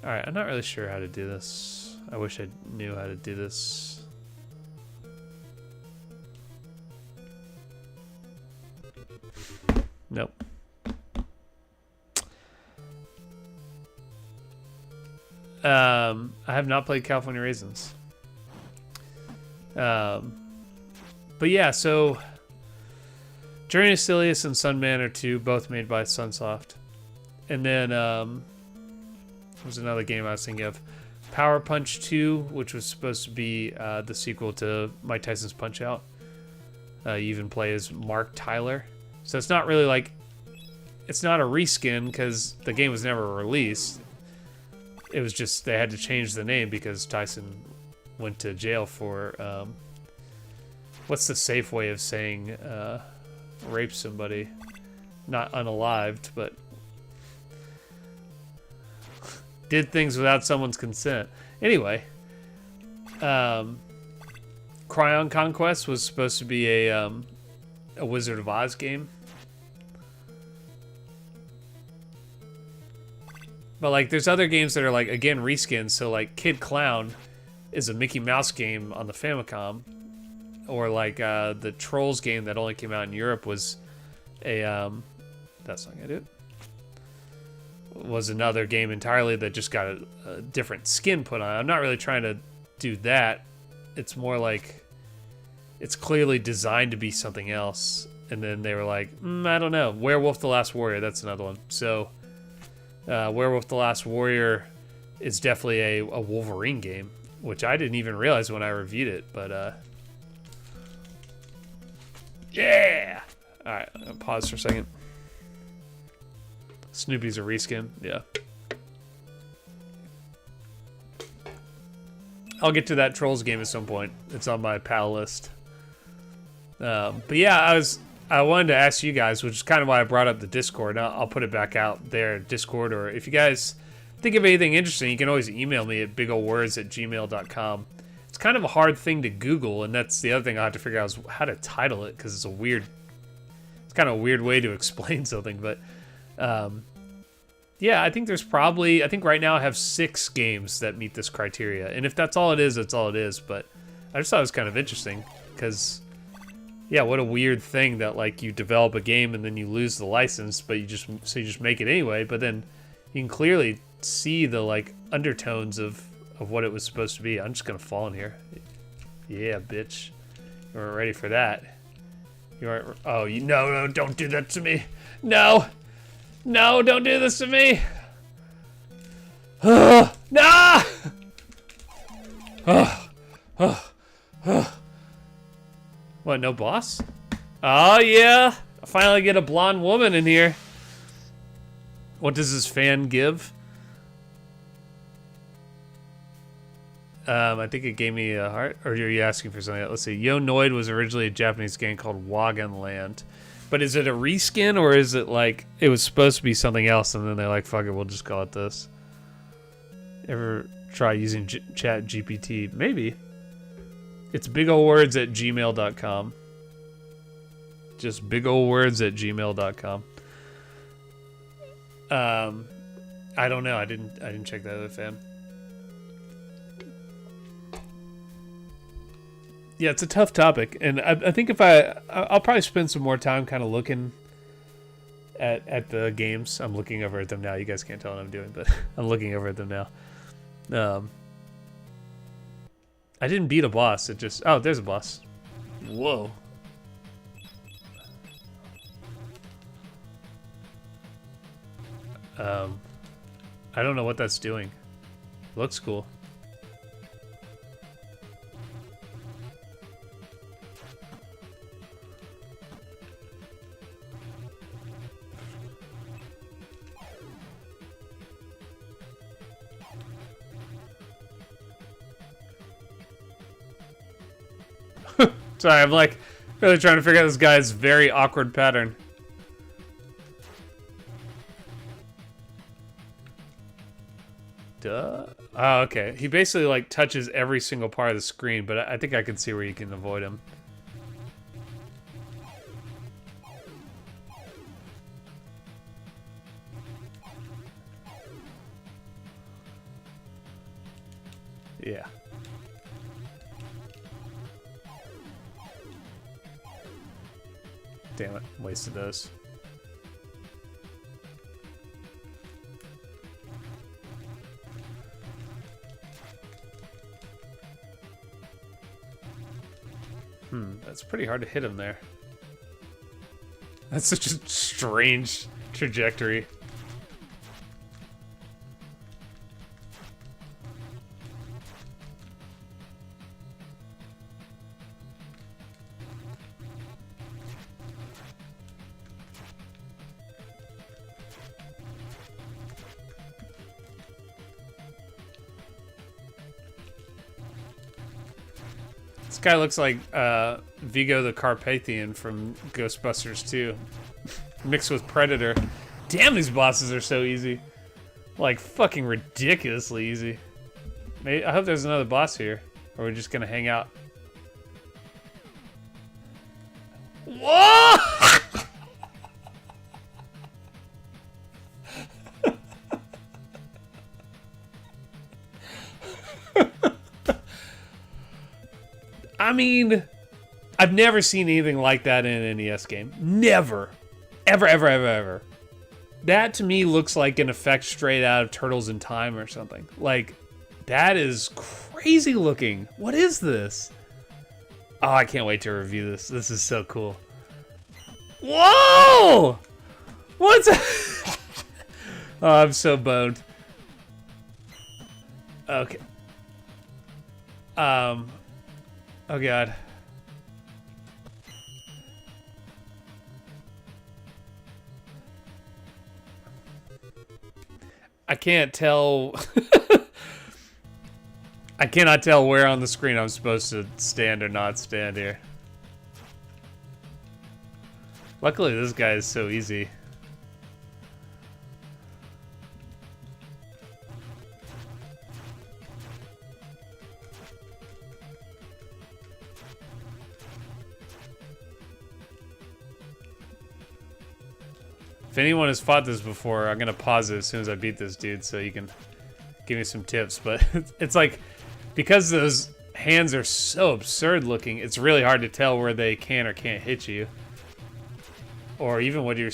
Speaker 1: All right, I'm not really sure how to do this. I wish I knew how to do this. Nope. I have not played California Raisins. But yeah, so Journey to Silius and Sunman are two, both made by Sunsoft. And then there was another game I was thinking of, Power Punch 2, which was supposed to be the sequel to Mike Tyson's Punch-Out. You even play as Mark Tyler. So it's not really like, it's not a reskin because the game was never released. It was just, they had to change the name because Tyson went to jail for, what's the safe way of saying rape somebody? Not unalived, but did things without someone's consent. Anyway, Cryon Conquest was supposed to be a Wizard of Oz game. But like there's other games that are like, again, reskins. So like Kid Clown is a Mickey Mouse game on the Famicom. Or like the Trolls game that only came out in Europe was a, that's not gonna do it. Was another game entirely that just got a different skin put on. I'm not really trying to do that. It's more like it's clearly designed to be something else. And then they were like, I don't know. Werewolf the Last Warrior, that's another one. So Werewolf the Last Warrior is definitely a Wolverine game, which I didn't even realize when I reviewed it. But yeah! Alright, I'm gonna pause for a second. Snoopy's a reskin, yeah. I'll get to that Trolls game at some point. It's on my PAL list. But yeah, I wanted to ask you guys, which is kind of why I brought up the Discord. I'll put it back out there, Discord, or if you guys think of anything interesting, you can always email me at bigolwords@gmail.com. It's kind of a hard thing to Google, and that's the other thing I have to figure out is how to title it, because it's kind of a weird way to explain something, but yeah, I think right now I have 6 games that meet this criteria, and if that's all it is, that's all it is. But I just thought it was kind of interesting because, yeah, what a weird thing that like you develop a game and then you lose the license, but you just make it anyway. But then you can clearly see the like undertones of what it was supposed to be. I'm just gonna fall in here. Yeah, bitch, you weren't ready for that. You aren't. Oh, no, don't do that to me. No. No, don't do this to me! No! What, no boss? Oh, yeah! I finally get a blonde woman in here. What does this fan give? I think it gave me a heart. Or are you asking for something else? Let's see. Yo Noid was originally a Japanese game called Wagon Land. But is it a reskin, or is it like it was supposed to be something else and then they're like, fuck it, we'll just call it this? Ever try using Chat GPT? Maybe. It's bigolwords@gmail.com. Just bigolwords@gmail.com. I don't know. I didn't check that other fan. Yeah, it's a tough topic, and I think if I'll probably spend some more time kind of looking at the games. I'm looking over at them now. You guys can't tell what I'm doing, but I'm looking over at them now. I didn't beat a boss. It just... Oh, there's a boss. Whoa. I don't know what that's doing. Looks cool. Sorry, I'm like really trying to figure out this guy's very awkward pattern. Duh. Oh, okay. He basically like touches every single part of the screen, but I think I can see where you can avoid him. Yeah. Damn it, wasted those. That's pretty hard to hit him there. That's such a strange trajectory. This guy looks like Vigo the Carpathian from Ghostbusters 2, mixed with Predator. Damn, these bosses are so easy. Like, fucking ridiculously easy. Maybe, I hope there's another boss here, or we're just gonna hang out. Whoa! I mean, I've never seen anything like that in an NES game. Never. Ever, ever, ever, ever. That to me looks like an effect straight out of Turtles in Time or something. Like, that is crazy looking. What is this? Oh, I can't wait to review this. This is so cool. Whoa! What's that? Oh, I'm so boned. Okay. Oh god. I can't tell. I cannot tell where on the screen I'm supposed to stand or not stand here. Luckily, this guy is so easy. If anyone has fought this before, I'm gonna pause it as soon as I beat this dude so you can give me some tips. But it's like, because those hands are so absurd looking, it's really hard to tell where they can or can't hit you. Or even what you're...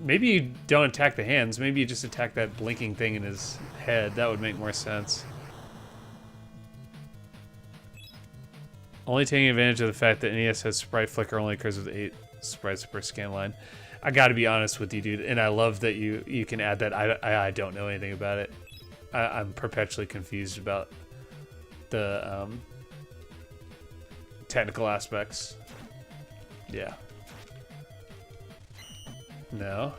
Speaker 1: maybe you don't attack the hands, maybe you just attack that blinking thing in his head. That would make more sense. Only taking advantage of the fact that NES has sprite flicker only occurs with 8 sprites per scan line. I gotta be honest with you, dude, and I love that you can add that. I don't know anything about it. I'm perpetually confused about the technical aspects. Yeah. No.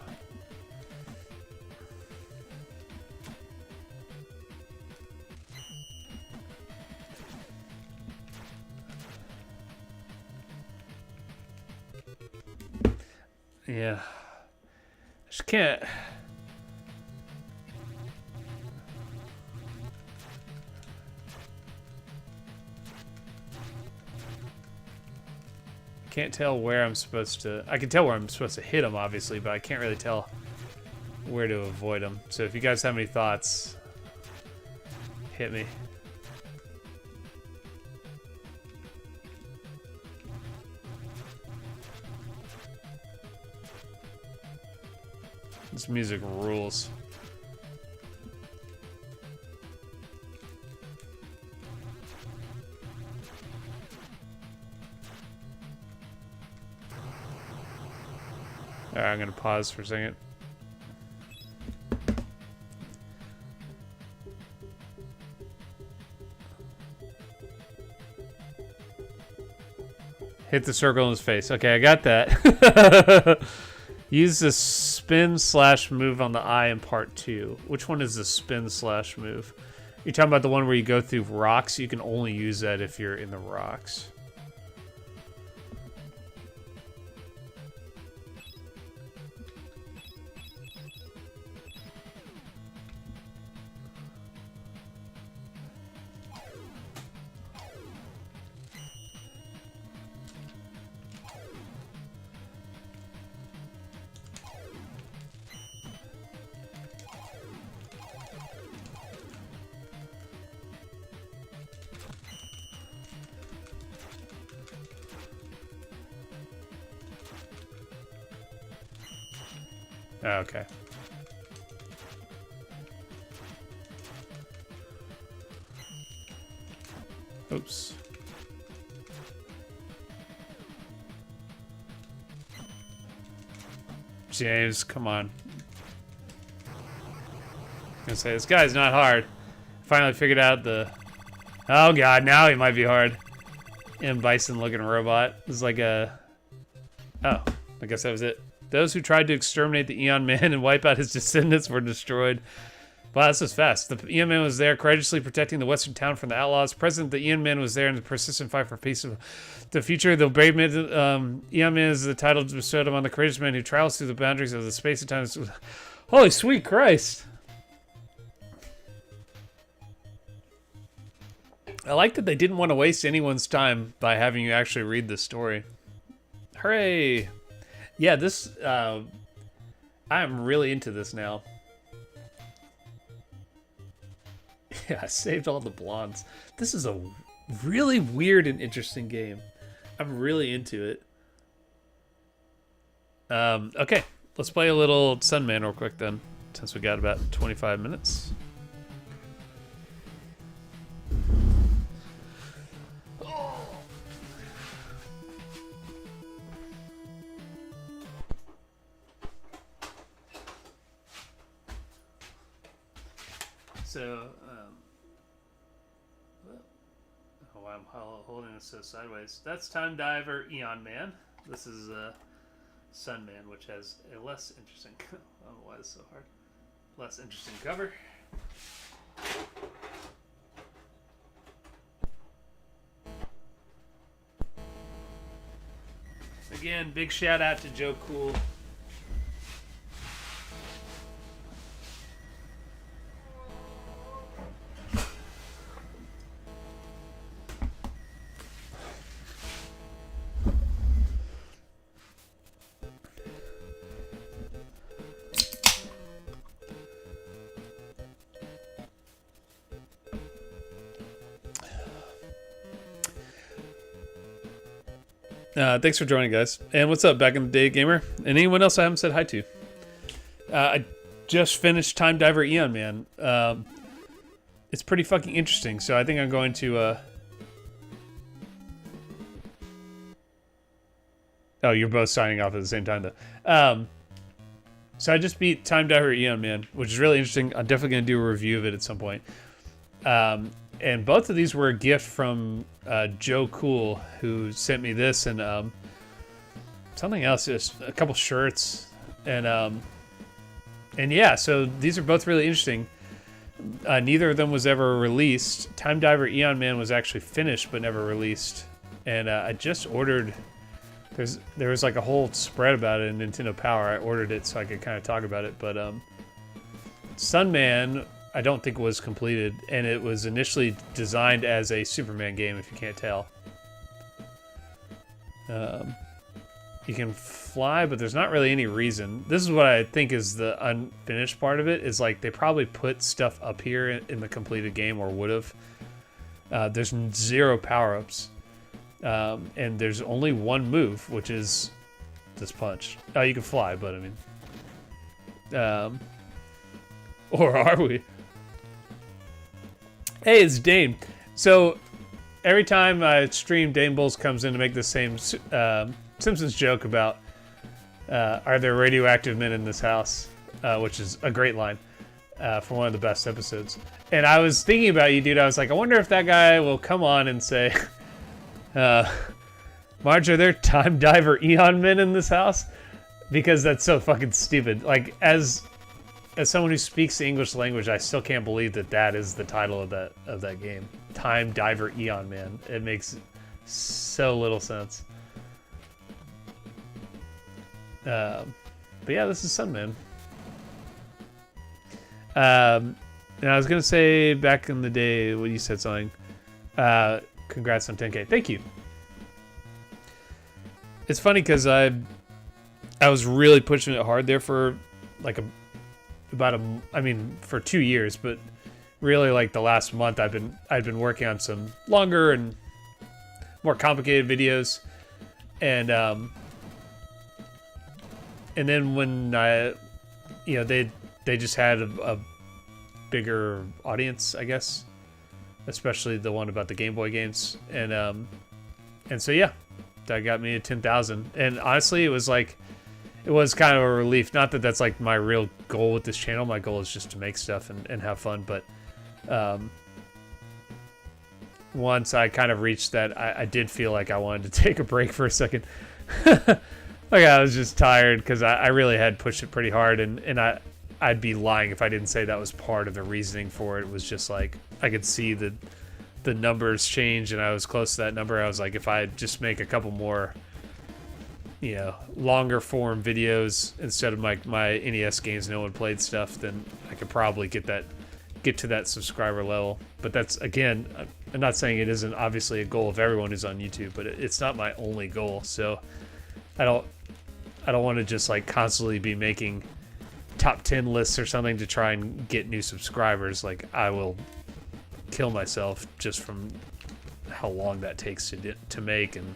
Speaker 1: Yeah. I just can't. Can't tell where I'm supposed to... I can tell where I'm supposed to hit him, obviously, but I can't really tell where to avoid him. So if you guys have any thoughts, hit me. This music rules. Alright, I'm gonna pause for a second. Hit the circle in his face. Okay, I got that. Use the spin/move on the eye in part 2. Which one is the spin/move? You're talking about the one where you go through rocks? You can only use that if you're in the rocks. Oh, okay. Oops. James, come on. I'm gonna say, this guy's not hard. Finally figured out the... Oh god, now he might be hard. M. Bison looking robot. This is like a... Oh, I guess that was it. Those who tried to exterminate the Eon Man and wipe out his descendants were destroyed. Wow, this was fast. The Eon Man was there, courageously protecting the western town from the outlaws. Present, the Eon Man was there in the persistent fight for peace of the future. The brave man, Eon Man is the title bestowed upon the courageous man who travels through the boundaries of the space and time. Holy sweet Christ! I like that they didn't want to waste anyone's time by having you actually read this story. Hooray! Yeah, this, I'm really into this now. Yeah, I saved all the blondes. This is a really weird and interesting game. I'm really into it. Okay, let's play a little Sunman real quick then, since we got about 25 minutes. So, oh, I'm holding this so sideways. That's Time Diver Eon Man. This is Sunman, which has a less interesting. I don't know why it's so hard. Less interesting cover. Again, big shout out to Joe Cool. Thanks for joining, guys. And what's up, back in the day, gamer? And anyone else I haven't said hi to? I just finished Time Diver Eon Man. It's pretty fucking interesting, so I think I'm going to... Oh, you're both signing off at the same time, though. So I just beat Time Diver Eon Man, which is really interesting. I'm definitely going to do a review of it at some point. And both of these were a gift from Joe Cool, who sent me this and something else, just a couple shirts, and yeah. So these are both really interesting. Neither of them was ever released. Time Diver Eon Man was actually finished but never released, and I just ordered. There was like a whole spread about it in Nintendo Power. I ordered it so I could kind of talk about it, but Sunman, I don't think was completed, and it was initially designed as a Superman game, if you can't tell. You can fly, but there's not really any reason. This is what I think is the unfinished part of it, is like they probably put stuff up here in the completed game, or would have. There's 0 power-ups, and there's only one move, which is this punch. Oh, you can fly, but I mean... or are we? Hey, it's Dane. So, every time I stream, Dane Bulls comes in to make the same Simpsons joke about, are there radioactive men in this house? Which is a great line from one of the best episodes. And I was thinking about you, dude. I was like, I wonder if that guy will come on and say, Marge, are there Time Diver Eon men in this house? Because that's so fucking stupid. Like, as someone who speaks the English language, I still can't believe that that is the title of that game. Time Diver Eon Man. It makes so little sense. But yeah, this is Sunman. And I was gonna say back in the day when you said something. Congrats on 10K. Thank you. It's funny because I was really pushing it hard there for like for 2 years, but really like the last month I've been working on some longer and more complicated videos, and then when you know, they just had a bigger audience, I guess, especially the one about the Game Boy games, and so yeah, that got me to 10,000. And honestly, it was kind of a relief. Not that that's like my real goal with this channel. My goal is just to make stuff and have fun. But once I kind of reached that, I did feel like I wanted to take a break for a second. Like I was just tired because I really had pushed it pretty hard, and I'd be lying if I didn't say that was part of the reasoning for it. It was just like I could see the numbers change, and I was close to that number. I was like, if I just make a couple more, you know, longer form videos instead of my NES games no one played stuff, then I could probably get to that subscriber level. But that's, again, I'm not saying it isn't obviously a goal of everyone who's on YouTube, but it's not my only goal. So I don't want to just like constantly be making top 10 lists or something to try and get new subscribers. Like I will kill myself just from how long that takes to make, and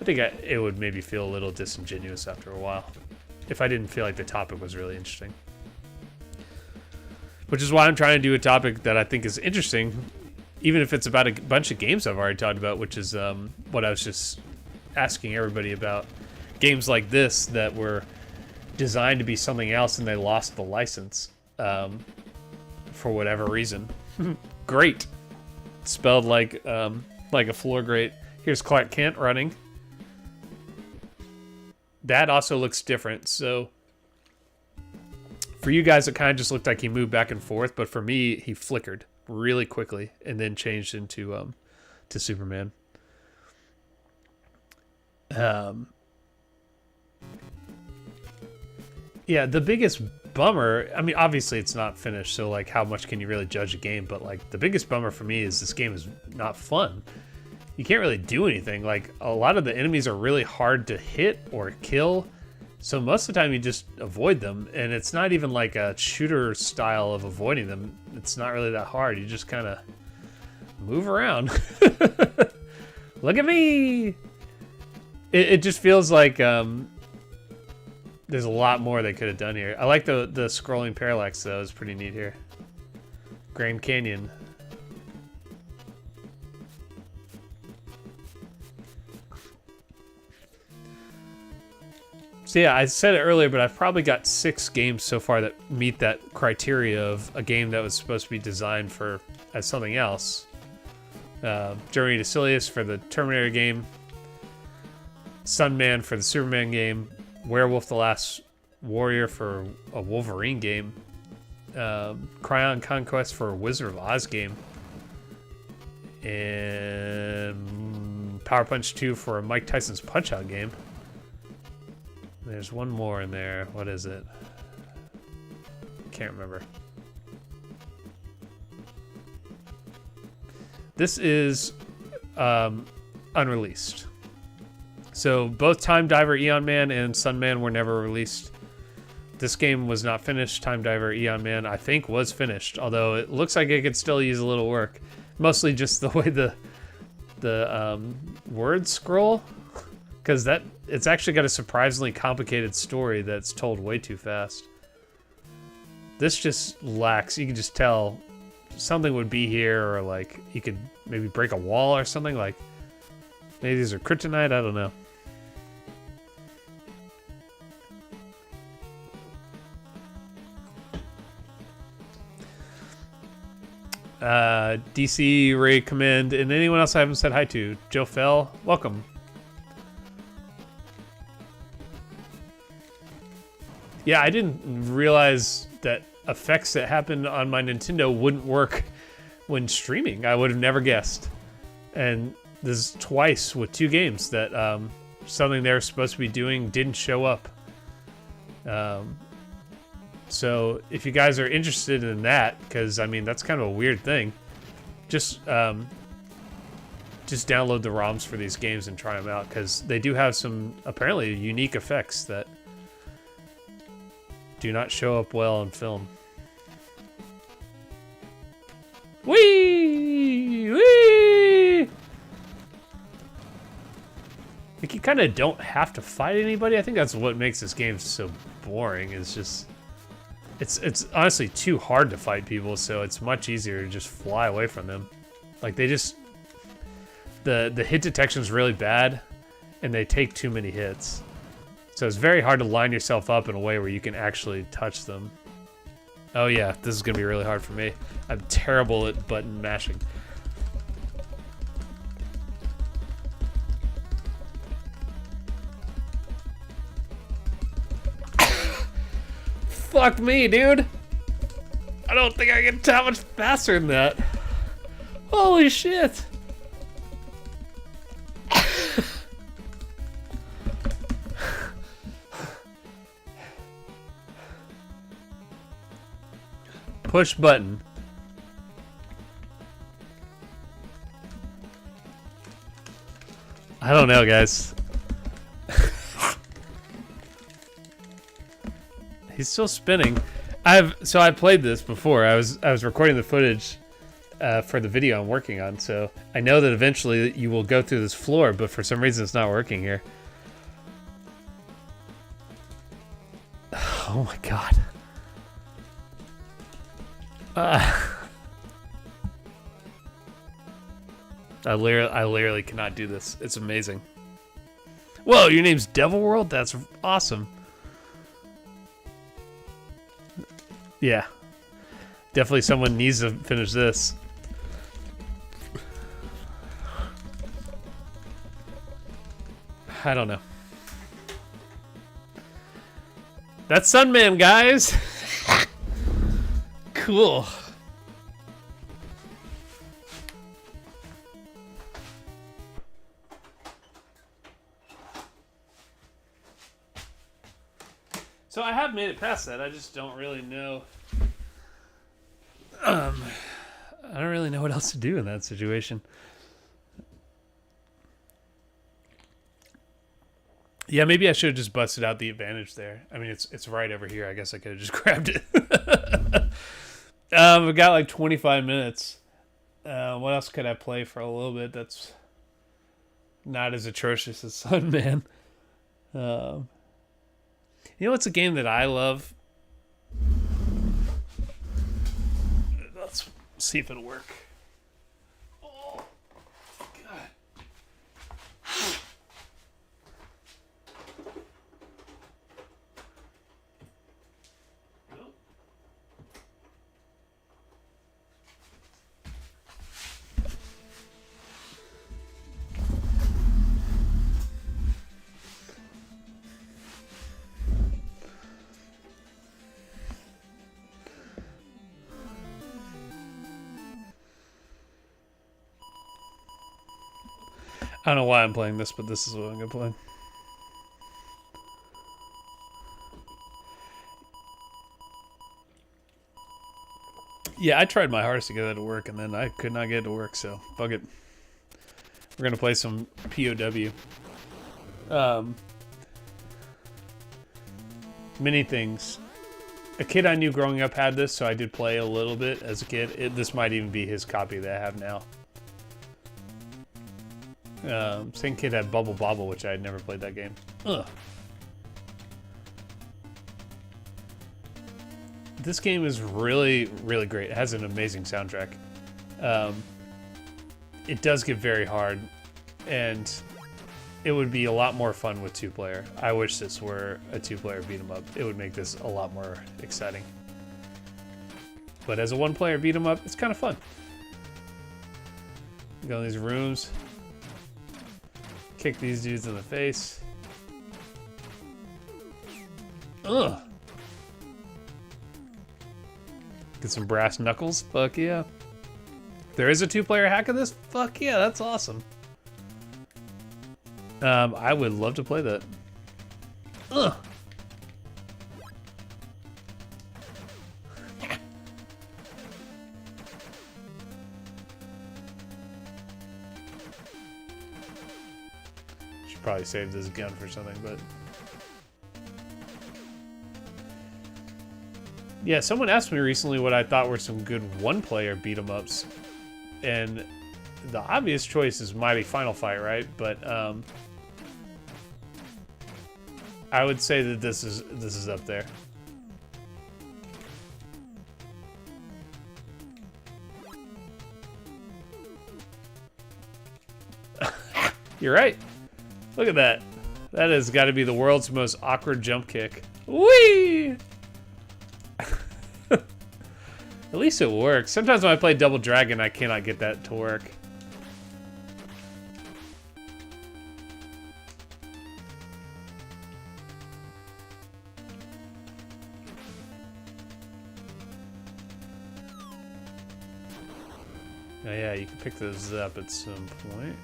Speaker 1: I think it would maybe feel a little disingenuous after a while if I didn't feel like the topic was really interesting. Which is why I'm trying to do a topic that I think is interesting, even if it's about a bunch of games I've already talked about, which is what I was just asking everybody about. Games like this that were designed to be something else and they lost the license for whatever reason. Great. Spelled like a floor grate. Here's Clark Kent running. That also looks different. So for you guys, it kind of just looked like he moved back and forth, but for me, he flickered really quickly and then changed into to Superman. Yeah, the biggest bummer, I mean, obviously it's not finished, so like how much can you really judge a game, but like the biggest bummer for me is this game is not fun. You can't really do anything. Like a lot of the enemies are really hard to hit or kill, so most of the time you just avoid them, and it's not even like a shooter style of avoiding them. It's not really that hard. You just kind of move around. Look at me! It just feels like there's a lot more they could have done here. I like the scrolling parallax, though. It's pretty neat here. Grand Canyon. So yeah, I said it earlier, but I've probably got 6 games so far that meet that criteria of a game that was supposed to be designed as something else. Journey to Silius for the Terminator game. Sunman for the Superman game. Werewolf the Last Warrior for a Wolverine game. Cryon Conquest for a Wizard of Oz game. And Power Punch 2 for a Mike Tyson's Punch-Out game. There's one more in there. What is it? Can't remember. This is Unreleased. So both Time Diver Eon Man and Sunman were never released. This game was not finished. Time Diver Eon Man, I think, was finished, although it looks like it could still use a little work. Mostly just the way the words scroll, because it's actually got a surprisingly complicated story that's told way too fast. This just lacks. You can just tell something would be here, or like you could maybe break a wall or something. Like maybe these are kryptonite. I don't know. DC, Ray Command, and anyone else I haven't said hi to. Joe Fell, welcome. Yeah, I didn't realize that effects that happened on my Nintendo wouldn't work when streaming. I would have never guessed. And this is twice with 2 games that something they were supposed to be doing didn't show up. So if you guys are interested in that, because I mean that's kind of a weird thing, just download the ROMs for these games and try them out, because they do have some apparently unique effects that do not show up well on film. Whee! Whee! Like you kind of don't have to fight anybody. I think that's what makes this game so boring. Is just It's honestly too hard to fight people, so it's much easier to just fly away from them. Like they just the hit detection is really bad, and they take too many hits. So it's very hard to line yourself up in a way where you can actually touch them. Oh yeah, this is gonna be really hard for me. I'm terrible at button mashing. Fuck me, dude. I don't think I can tell much faster than that. Holy shit. Push button. I don't know, guys. He's still spinning. So I played this before. I was recording the footage for the video I'm working on, so I know that eventually you will go through this floor, but for some reason it's not working here. Oh my god. I literally cannot do this. It's amazing. Whoa, your name's Devil World? That's awesome. Yeah. Definitely someone needs to finish this. I don't know. That's Sunman, guys! Cool. So I have made it past that. I just don't really know. I don't really know what else to do in that situation. Yeah, maybe I should have just busted out the advantage there. I mean, it's right over here. I guess I could have just grabbed it. I've got like 25 minutes. What else could I play for a little bit that's not as atrocious as Sunman? You know what's a game that I love? Let's see if it'll work. Oh, God. Nope. I don't know why I'm playing this, but this is what I'm gonna play. Yeah, I tried my hardest to get that to work, and then I could not get it to work, so fuck it. We're gonna play some POW. Many things. A kid I knew growing up had this, so I did play a little bit as a kid. This might even be his copy that I have now. Same kid had Bubble Bobble, which I had never played that game. Ugh. This game is really, really great. It has an amazing soundtrack. It does get very hard, and it would be a lot more fun with two-player. I wish this were a two-player beat-em-up. It would make this a lot more exciting. But as a one-player beat-em-up, it's kind of fun. You go in these rooms. Kick these dudes in the face. Ugh. Get some brass knuckles. Fuck yeah. There is a two-player hack of this? Fuck yeah, that's awesome. I would love to play that. Ugh. Should probably save this gun for something, but... Yeah, someone asked me recently what I thought were some good one-player beat-em-ups. And the obvious choice is Mighty Final Fight, right? But I would say that this is up there. You're right. Look at that. That has got to be the world's most awkward jump kick. Whee! At least it works. Sometimes when I play Double Dragon, I cannot get that to work. Oh yeah, you can pick those up at some point.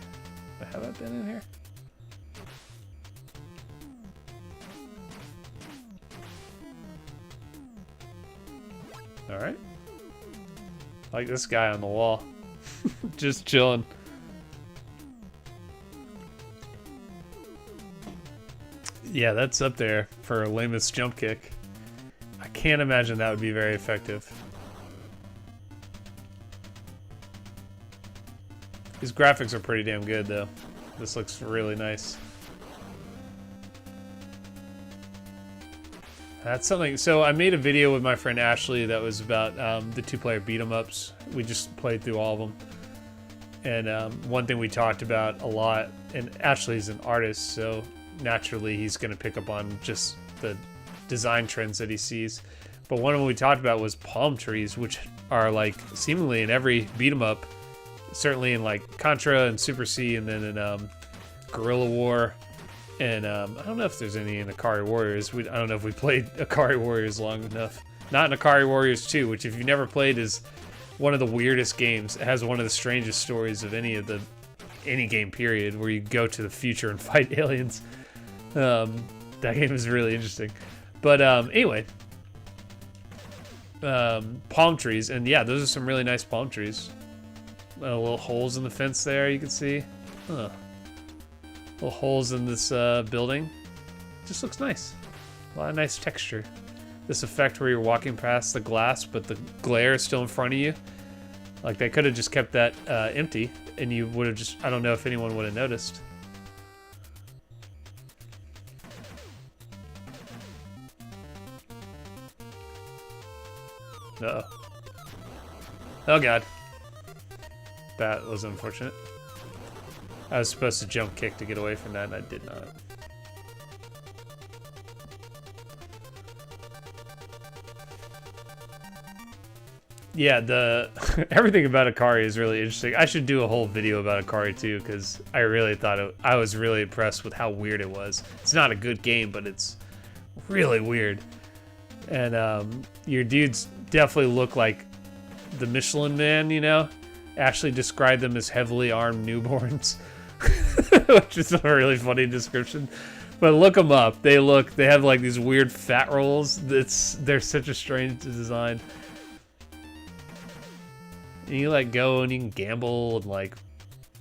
Speaker 1: Have I been in here? Alright. Like this guy on the wall. Just chilling. Yeah, that's up there for a lamest jump kick. I can't imagine that would be very effective. These graphics are pretty damn good, though. This looks really nice. That's something. So I made a video with my friend Ashley that was about the two-player beat-em-ups. We just played through all of them. And one thing we talked about a lot, and Ashley's an artist, so naturally he's going to pick up on just the design trends that he sees. But one of them we talked about was palm trees, which are like seemingly in every beat-em-up. Certainly in like Contra and Super C, and then in Guerrilla War, and I don't know if there's any in Akari Warriors. I don't know if we played Akari Warriors long enough. Not in Akari Warriors 2, which if you've never played is one of the weirdest games. It has one of the strangest stories of any game period, where you go to the future and fight aliens. That game is really interesting. But anyway, palm trees, and yeah, those are some really nice palm trees. Little holes in the fence there, you can see. Huh. Little holes in this building. Just looks nice. A lot of nice texture. This effect where you're walking past the glass, but the glare is still in front of you. Like, they could have just kept that empty, and you would have just... I don't know if anyone would have noticed. Uh-oh. Oh, God. That was unfortunate. I was supposed to jump kick to get away from that, and I did not. Yeah, everything about Akari is really interesting. I should do a whole video about Akari too, because I really thought I was really impressed with how weird it was. It's not a good game, but it's really weird. And your dudes definitely look like the Michelin Man, you know? Ashley described them as heavily armed newborns, which is a really funny description. But look them up. They have like these weird fat rolls. They're such a strange design. And you like go and you can gamble and like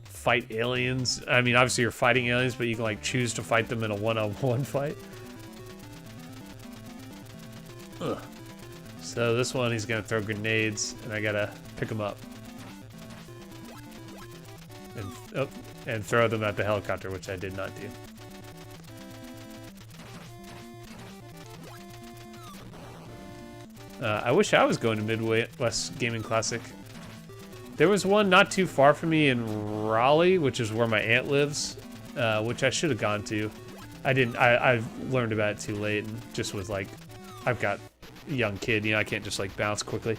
Speaker 1: fight aliens. I mean, obviously you're fighting aliens, but you can like choose to fight them in a one-on-one fight. Ugh. So this one, he's gonna throw grenades, and I gotta pick him up. And throw them at the helicopter, which I did not do. I wish I was going to Midwest Gaming Classic. There was one not too far from me in Raleigh, which is where my aunt lives, which I should have gone to. I didn't. I've learned about it too late, and just was like, I've got a young kid, you know, I can't just like bounce quickly.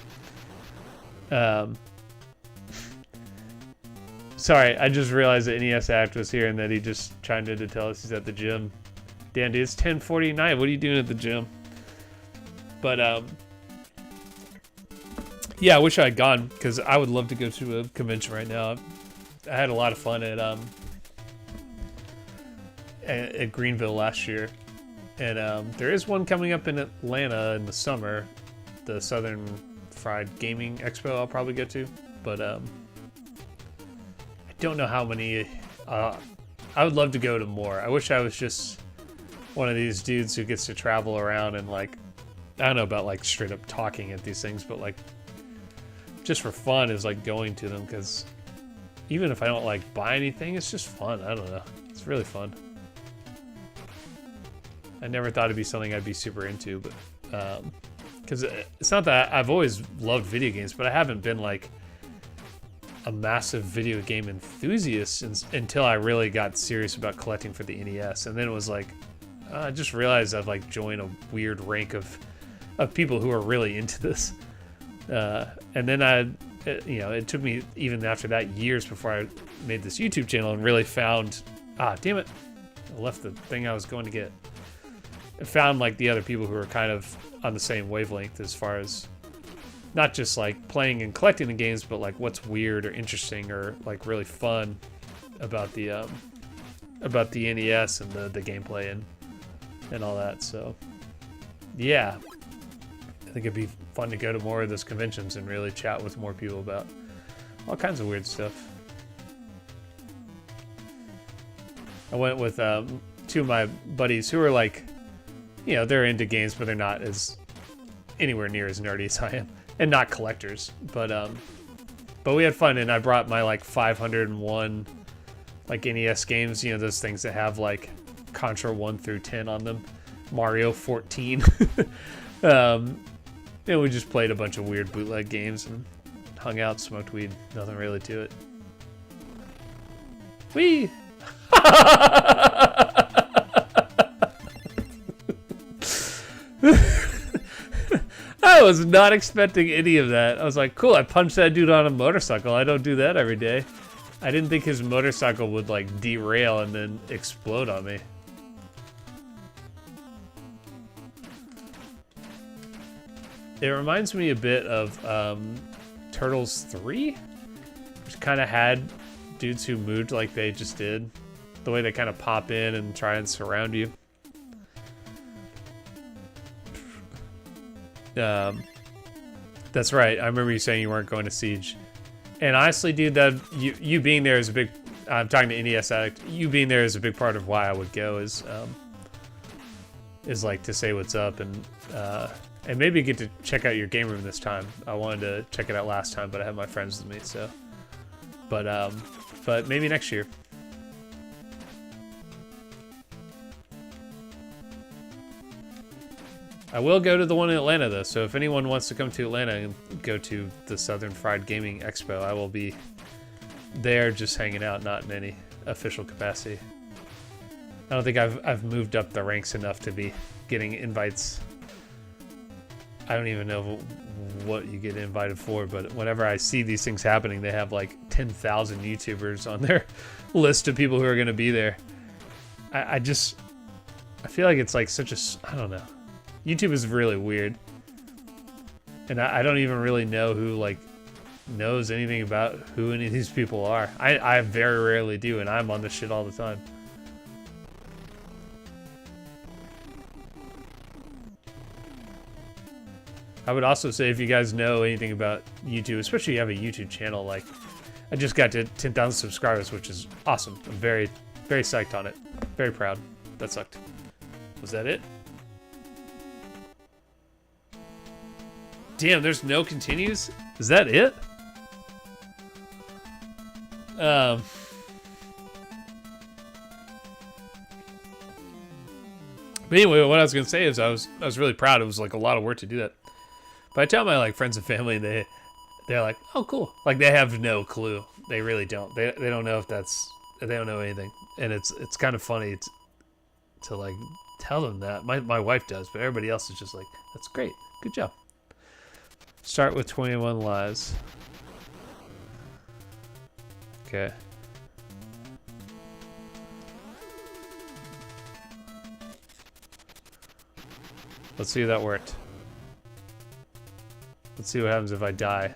Speaker 1: Sorry, I just realized that NES Act was here and that he just chimed in to tell us he's at the gym. Damn, dude, it's 10:49. What are you doing at the gym? But, yeah, I wish I had gone, because I would love to go to a convention right now. I had a lot of fun at Greenville last year. And there is one coming up in Atlanta in the summer. The Southern Fried Gaming Expo I'll probably go to. But, don't know how many. I would love to go to more. I wish I was just one of these dudes who gets to travel around and like, I don't know about like straight up talking at these things, but like just for fun is like going to them, because even if I don't like buy anything, it's just fun. I don't know. It's really fun. I never thought it'd be something I'd be super into, but because it's not that I've always loved video games, but I haven't been like a massive video game enthusiast until I really got serious about collecting for the NES. And then it was like, I just realized I've like joined a weird rank of people who are really into this. And then it took me even after that years before I made this YouTube channel and really found, damn it, I left the thing I was going to get. I found like the other people who are kind of on the same wavelength as far as not just like playing and collecting the games, but like what's weird or interesting or like really fun about the NES and the gameplay and all that. So yeah, I think it'd be fun to go to more of those conventions and really chat with more people about all kinds of weird stuff. I went with two of my buddies who are like, they're into games, but they're not as anywhere near as nerdy as I am, and not collectors. But we had fun, and I brought my like 501 like NES games, those things that have like Contra 1 through 10 on them, Mario 14. And we just played a bunch of weird bootleg games and hung out, smoked weed. Nothing really to it. Whee! I was not expecting any of that. I was like, cool, I punched that dude on a motorcycle. I don't do that every day. I didn't think his motorcycle would like derail and then explode on me. It reminds me a bit of Turtles 3, which kind of had dudes who moved like they just did. The way they kind of pop in and try and surround you. That's right. I remember you saying you weren't going to Siege. And honestly, dude, that you being there is a big... I'm talking to NES Addict. You being there is a big part of why I would go is like to say what's up and maybe get to check out your game room this time. I wanted to check it out last time, but I have my friends with me, so... But maybe next year. I will go to the one in Atlanta, though, so if anyone wants to come to Atlanta and go to the Southern Fried Gaming Expo, I will be there just hanging out, not in any official capacity. I don't think I've moved up the ranks enough to be getting invites. I don't even know what you get invited for, but whenever I see these things happening, they have like 10,000 YouTubers on their list of people who are going to be there. I feel like it's like such a, I don't know. YouTube is really weird. And I don't even really know who like knows anything about who any of these people are. I very rarely do, and I'm on this shit all the time. I would also say if you guys know anything about YouTube, especially if you have a YouTube channel, like I just got to 10,000 subscribers, which is awesome. I'm very, very psyched on it. Very proud. That sucked. Was that it? Damn, there's no continues? Is that it? But anyway, what I was gonna say is I was really proud. It was like a lot of work to do that. But I tell my like friends and family, they're like, oh cool. Like they have no clue. They really don't. They don't know if that's, they don't know anything. And it's kind of funny to like tell them that. My wife does, but everybody else is just like, that's great. Good job. Start with 21 lives. Okay. Let's see if that worked. Let's see what happens if I die.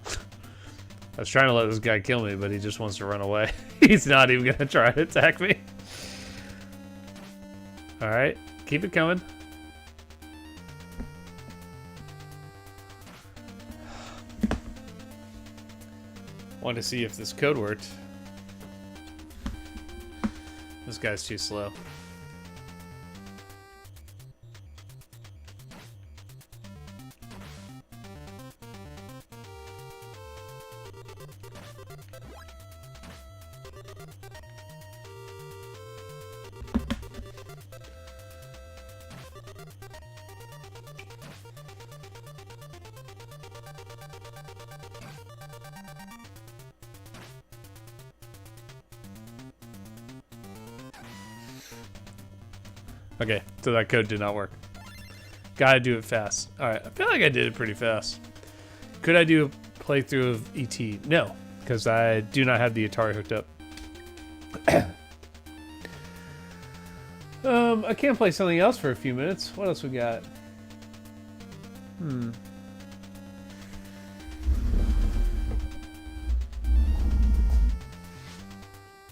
Speaker 1: I was trying to let this guy kill me, but he just wants to run away. He's not even gonna try to attack me. Alright, keep it coming. Wanted to see if this code worked. This guy's too slow. Okay, so that code did not work. Gotta do it fast. Alright, I feel like I did it pretty fast. Could I do a playthrough of E.T.? No, because I do not have the Atari hooked up. I can play something else for a few minutes. What else we got?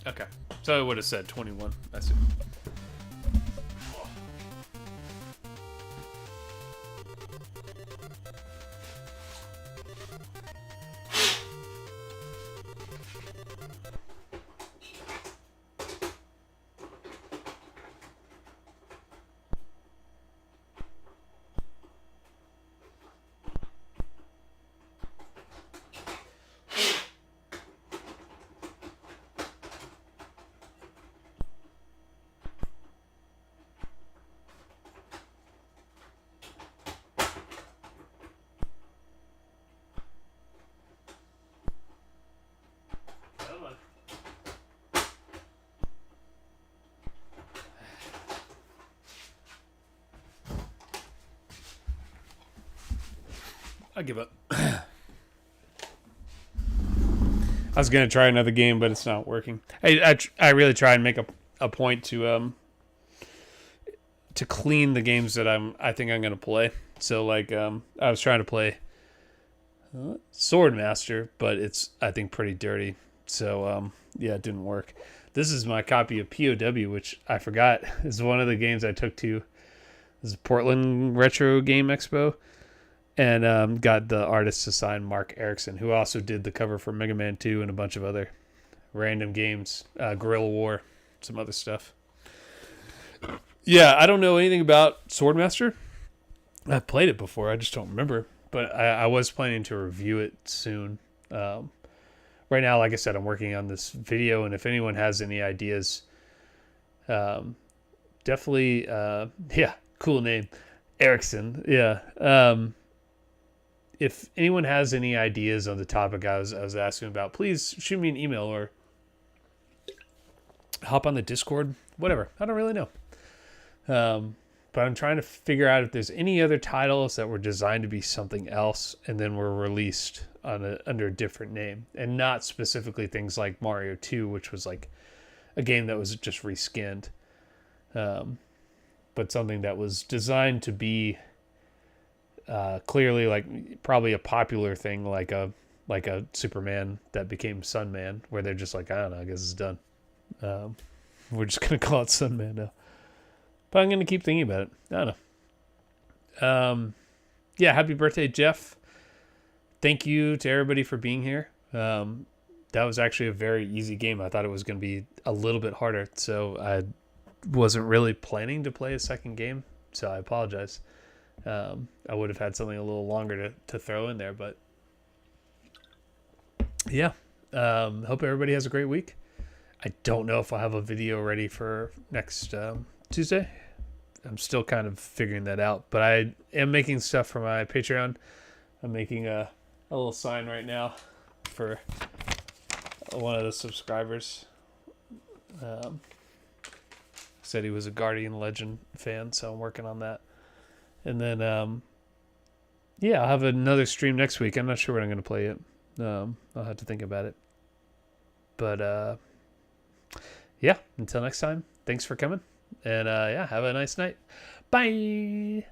Speaker 1: Okay, so it would have said 21. I see. I give up. I was gonna try another game, but it's not working. I really try and make a point to clean the games that I think I'm gonna play. So like I was trying to play Swordmaster, but it's I think pretty dirty. So yeah, it didn't work. This is my copy of POW, which I forgot is one of the games I took to this Portland Retro Game Expo. And got the artist to sign Mark Erickson, who also did the cover for Mega Man 2 and a bunch of other random games, Guerrilla War, some other stuff. Yeah, I don't know anything about Swordmaster. I've played it before, I just don't remember. But I was planning to review it soon. Right now, like I said, I'm working on this video, and if anyone has any ideas, definitely, yeah, cool name, Erickson, yeah. If anyone has any ideas on the topic I was asking about, please shoot me an email or hop on the Discord, whatever. I don't really know. But I'm trying to figure out if there's any other titles that were designed to be something else and then were released under a different name. And not specifically things like Mario 2, which was like a game that was just reskinned. But something that was designed to be clearly like probably a popular thing like a Superman that became Sunman, where they're just like, I don't know, I guess it's done. We're just gonna call it Sunman now. But I'm gonna keep thinking about it. I don't know. Yeah, happy birthday, Jeff. Thank you to everybody for being here. That was actually a very easy game. I thought it was gonna be a little bit harder, so I wasn't really planning to play a second game, so I apologize. I would have had something a little longer to throw in there, but yeah. Hope everybody has a great week. I don't know if I'll have a video ready for next Tuesday. I'm still kind of figuring that out, but I am making stuff for my Patreon. I'm making a little sign right now for one of the subscribers. Said he was a Guardian Legend fan, so I'm working on that. And then, yeah, I'll have another stream next week. I'm not sure what I'm going to play yet. I'll have to think about it. But, yeah, until next time, thanks for coming. And, yeah, have a nice night. Bye!